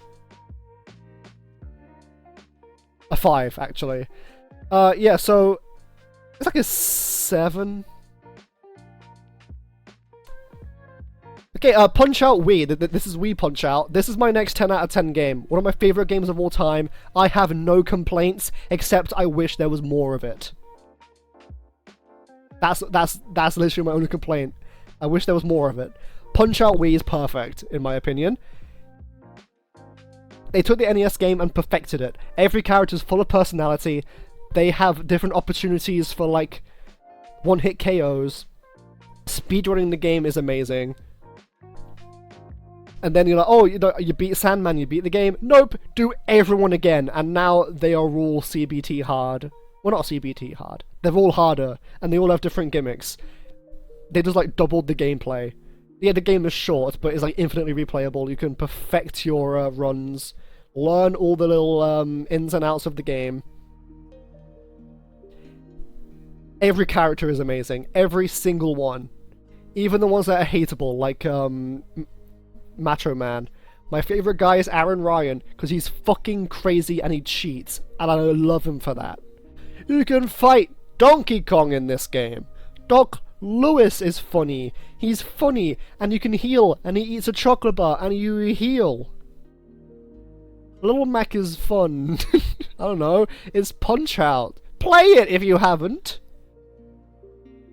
A 5, actually. Yeah, so it's like a 7. Okay, Punch-Out Wii. This is Wii Punch-Out. This is my next 10 out of 10 game. One of my favorite games of all time. I have no complaints, except I wish there was more of it. That's literally my only complaint. I wish there was more of it. Punch-Out Wii is perfect, in my opinion. They took the NES game and perfected it. Every character is full of personality. They have different opportunities for, like, one-hit KOs. Speedrunning the game is amazing. And then you're like, oh, you beat Sandman, you beat the game. Nope, do everyone again. And now they are all CBT hard. Well, not CBT hard. They're all harder, and they all have different gimmicks. They just, like, doubled the gameplay. Yeah, the game is short, but it's, like, infinitely replayable. You can perfect your runs, learn all the little ins and outs of the game. Every character is amazing. Every single one. Even the ones that are hateable, like, Macho Man. My favorite guy is Aaron Ryan, because he's fucking crazy and he cheats, and I love him for that. You can fight Donkey Kong in this game. Doc Lewis is funny. He's funny, and you can heal, and he eats a chocolate bar, and you heal. Little Mac is fun. I don't know. It's Punch-Out. Play it if you haven't.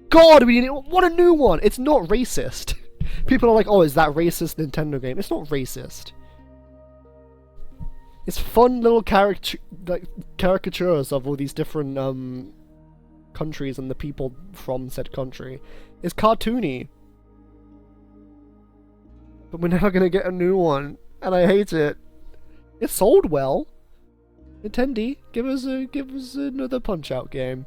God, what a new one. It's not racist. People are like, oh, is that racist Nintendo game? It's not racist. It's fun little caricatures of all these different countries and the people from said country. It's cartoony. But we're never gonna get a new one, and I hate it. It sold well. Nintendo, give us another Punch-Out game.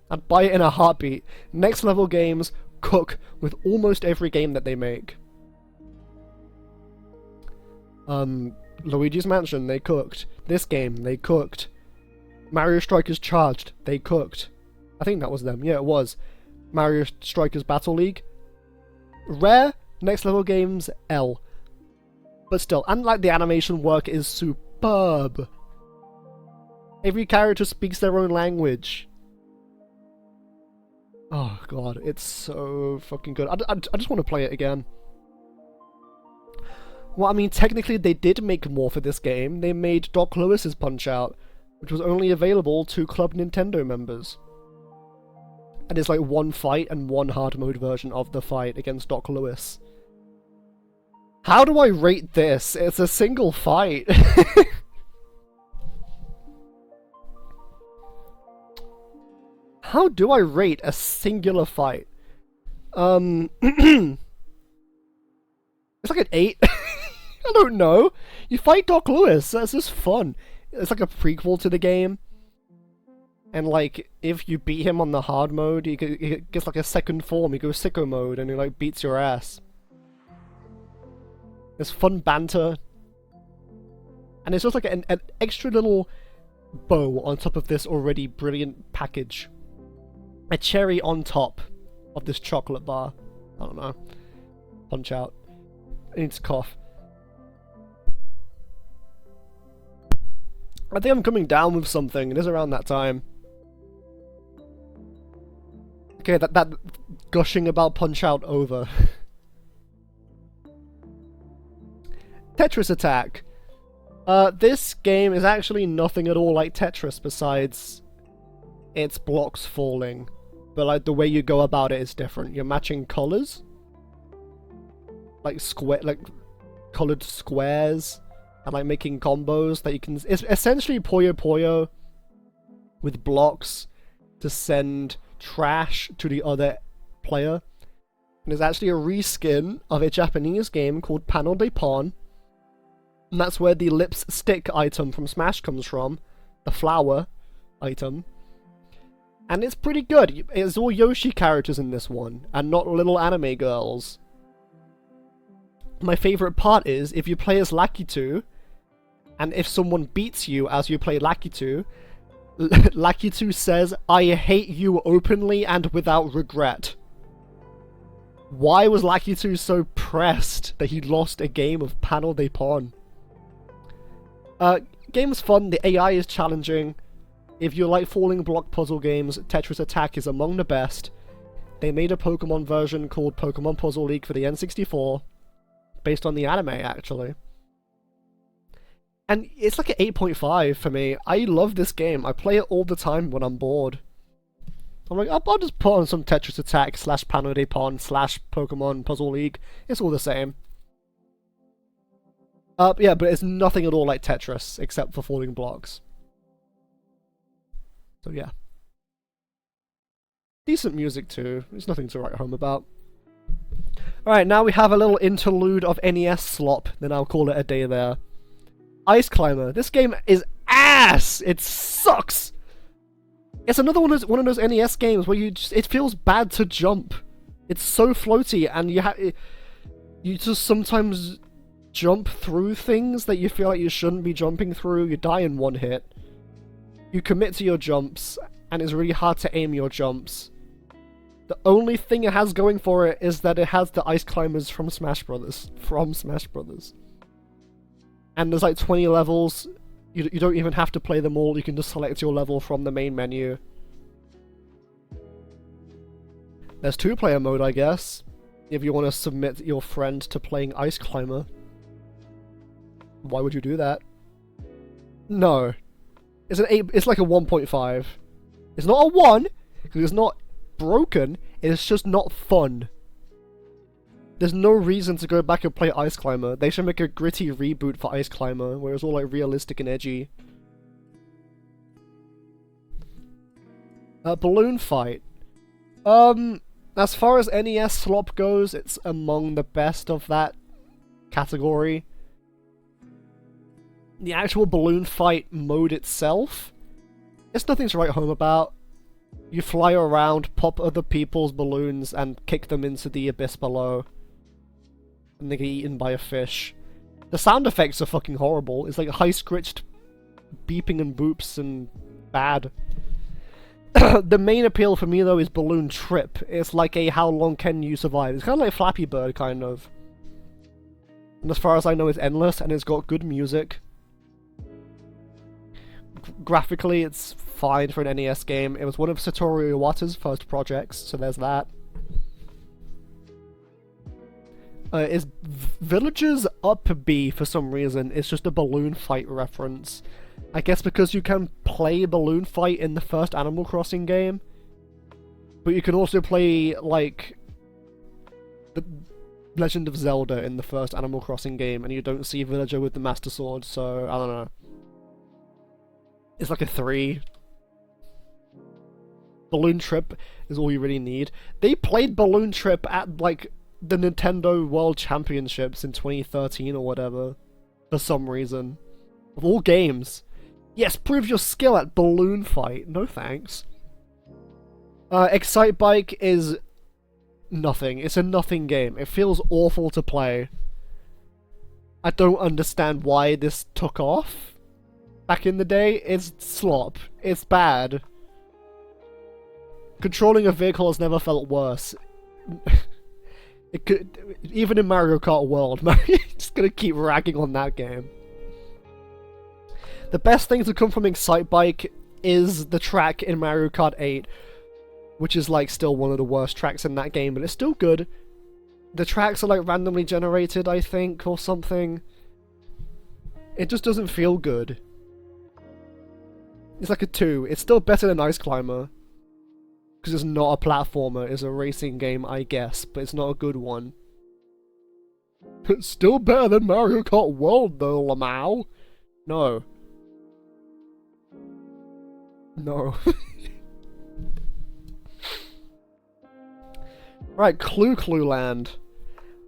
I'd buy it in a heartbeat. Next Level Games cook with almost every game that they make. Luigi's Mansion, they cooked. This game, they cooked. Mario Strikers Charged, they cooked. I think that was them. Yeah, it was. Mario Strikers Battle League. Rare, Next Level Games, L. But still, and like the animation work is superb. Every character speaks their own language. Oh god, it's so fucking good. I just want to play it again. Well, I mean, technically they did make more for this game. They made Doc Lewis's Punch-Out, which was only available to Club Nintendo members. And it's like one fight and one hard mode version of the fight against Doc Lewis. How do I rate this? It's a single fight. How do I rate a singular fight? It's like an 8. I don't know. You fight Doc Lewis. That's just fun. It's like a prequel to the game. And like, if you beat him on the hard mode, he gets like a second form. He goes sicko mode and he like beats your ass. There's fun banter. And it's just like an extra little bow on top of this already brilliant package. A cherry on top of this chocolate bar. I don't know. Punch-Out. I need to cough. I think I'm coming down with something. It is around that time. Okay, that gushing about Punch-Out over. Tetris Attack. This game is actually nothing at all like Tetris besides its blocks falling. But like the way you go about it is different. You're matching colors. Like colored squares. And like making combos that you can... It's essentially Puyo Puyo with blocks to send trash to the other player. And it's actually a reskin of a Japanese game called Panel de Pon. And that's where the lipstick item from Smash comes from. The flower item. And it's pretty good. It's all Yoshi characters in this one, and not little anime girls. My favourite part is, if you play as Lakitu, and if someone beats you as you play Lakitu, Lakitu says, "I hate you openly and without regret." Why was Lakitu so pressed that he lost a game of Panel de Pon? Game's fun, the AI is challenging. If you like falling block puzzle games, Tetris Attack is among the best. They made a Pokemon version called Pokemon Puzzle League for the N64, based on the anime, actually. And it's like an 8.5 for me. I love this game. I play it all the time when I'm bored. I'm like, I'll just put on some Tetris Attack / Panel de Pon / Pokemon Puzzle League. It's all the same. Yeah, but it's nothing at all like Tetris, except for falling blocks. So yeah. Decent music too. There's nothing to write home about. Alright, now we have a little interlude of NES slop, then I'll call it a day there. Ice Climber. This game is ass! It sucks! It's another one of those NES games where it feels bad to jump. It's so floaty, and you just sometimes jump through things that you feel like you shouldn't be jumping through. You die in one hit. You commit to your jumps, and it's really hard to aim your jumps. The only thing it has going for it is that it has the ice climbers from Smash Brothers. And there's like 20 levels. You don't even have to play them all, you can just select your level from the main menu. There's 2-player mode, I guess, if you want to submit your friend to playing Ice Climber. Why would you do that? No. It's an 8, it's like a 1.5. It's not a 1, because it's not broken, it's just not fun. There's no reason to go back and play Ice Climber. They should make a gritty reboot for Ice Climber, where it's all like realistic and edgy. Balloon Fight. As far as NES slop goes, it's among the best of that category. The actual Balloon Fight mode itself, it's nothing to write home about. You fly around, pop other people's balloons, and kick them into the abyss below. And they get eaten by a fish. The sound effects are fucking horrible. It's like high-scritched beeping and boops and bad. The main appeal for me, though, is Balloon Trip. It's like a How Long Can You Survive? It's kind of like Flappy Bird, kind of. And as far as I know, it's endless, and it's got good music. Graphically, it's fine for an NES game. It was one of Satoru Iwata's first projects, so there's that. Is Villagers Up B for some reason? It's just a Balloon Fight reference. I guess because you can play Balloon Fight in the first Animal Crossing game. But you can also play, like, the Legend of Zelda in the first Animal Crossing game, and you don't see Villager with the Master Sword, so I don't know. It's like a 3. Balloon Trip is all you really need. They played Balloon Trip at, like, the Nintendo World Championships in 2013 or whatever. For some reason. Of all games. Yes, prove your skill at Balloon Fight. No thanks. Excite Bike is nothing. It's a nothing game. It feels awful to play. I don't understand why this took off. Back in the day, it's slop. It's bad. Controlling a vehicle has never felt worse. It could, even in Mario Kart World, just gonna keep ragging on that game. The best thing to come from Excite Bike is the track in Mario Kart 8, which is like still one of the worst tracks in that game, but it's still good. The tracks are like randomly generated, I think, or something. It just doesn't feel good. It's like a 2. It's still better than Ice Climber. Because it's not a platformer, it's a racing game, I guess, but it's not a good one. It's still better than Mario Kart World, though, Lamau. No. No. Right, Clue Land.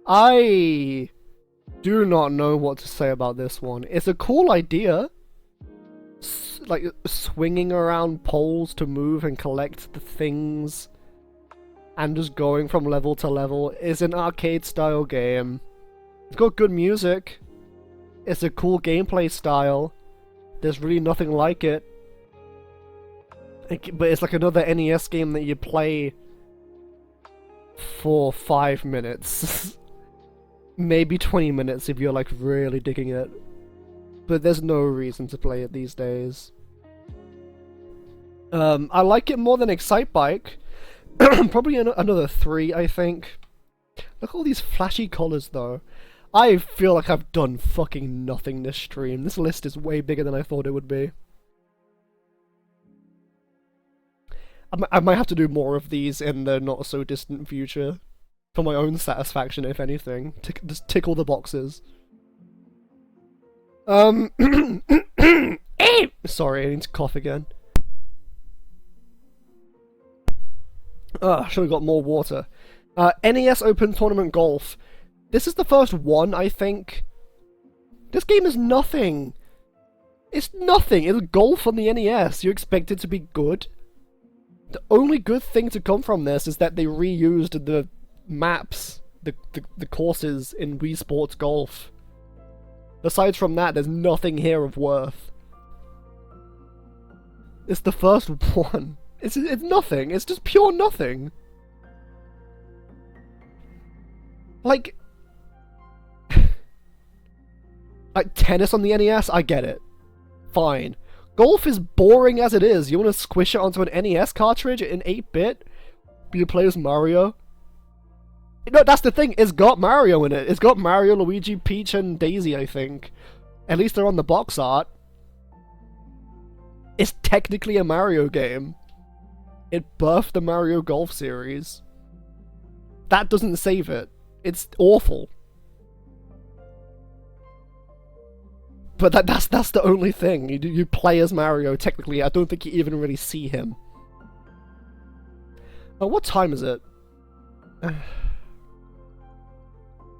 I do not know what to say about this one. It's a cool idea. Like, swinging around poles to move and collect the things. And just going from level to level. It's an arcade-style game. It's got good music. It's a cool gameplay style. There's really nothing like it. But it's like another NES game that you play for 5 minutes. Maybe 20 minutes if you're like really digging it. But there's no reason to play it these days. I like it more than Excitebike. Probably another 3, I think. Look at all these flashy colours though. I feel like I've done fucking nothing this stream. This list is way bigger than I thought it would be. I might have to do more of these in the not-so-distant future. For my own satisfaction, if anything. Just tick all the boxes. Sorry, I need to cough again. Should have got more water. NES Open Tournament Golf. This is the first one, I think. This game is nothing. It's nothing. It's golf on the NES. You expect it to be good? The only good thing to come from this is that they reused the maps, the courses in Wii Sports Golf. Aside from that, there's nothing here of worth. It's the first one. It's nothing. It's just pure nothing. Like tennis on the NES, I get it. Fine. Golf is boring as it is. You want to squish it onto an NES cartridge in 8-bit? You play as Mario? No, that's the thing. It's got Mario in it. It's got Mario, Luigi, Peach, and Daisy, I think. At least they're on the box art. It's technically a Mario game. It birthed the Mario Golf series. That doesn't save it. It's awful. But that's the only thing. You play as Mario, technically. I don't think you even really see him. Oh, what time is it?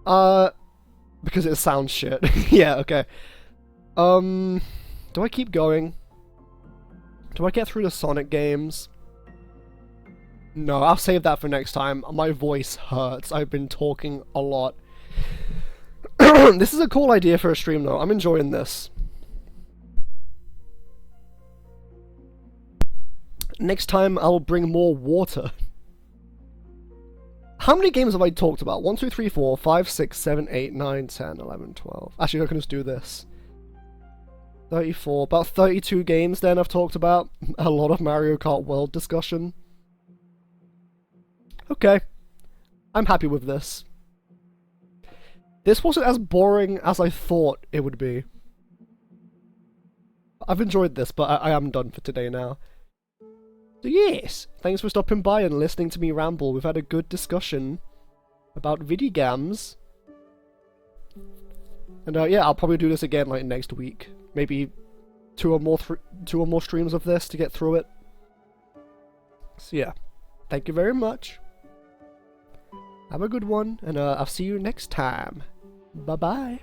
Because it sounds shit. Yeah, okay. Do I keep going? Do I get through the Sonic games? No, I'll save that for next time. My voice hurts. I've been talking a lot. This is a cool idea for a stream, though. I'm enjoying this. Next time, I'll bring more water. How many games have I talked about? 1, 2, 3, 4, 5, 6, 7, 8, 9, 10, 11, 12. Actually, I can just do this. 34. About 32 games then I've talked about. A lot of Mario Kart World discussion. Okay. I'm happy with this. This wasn't as boring as I thought it would be. I've enjoyed this, but I am done for today now. So yes, thanks for stopping by and listening to me ramble. We've had a good discussion about video games. And yeah, I'll probably do this again like next week. Maybe two or more streams of this to get through it. So yeah, thank you very much. Have a good one, and I'll see you next time. Bye-bye.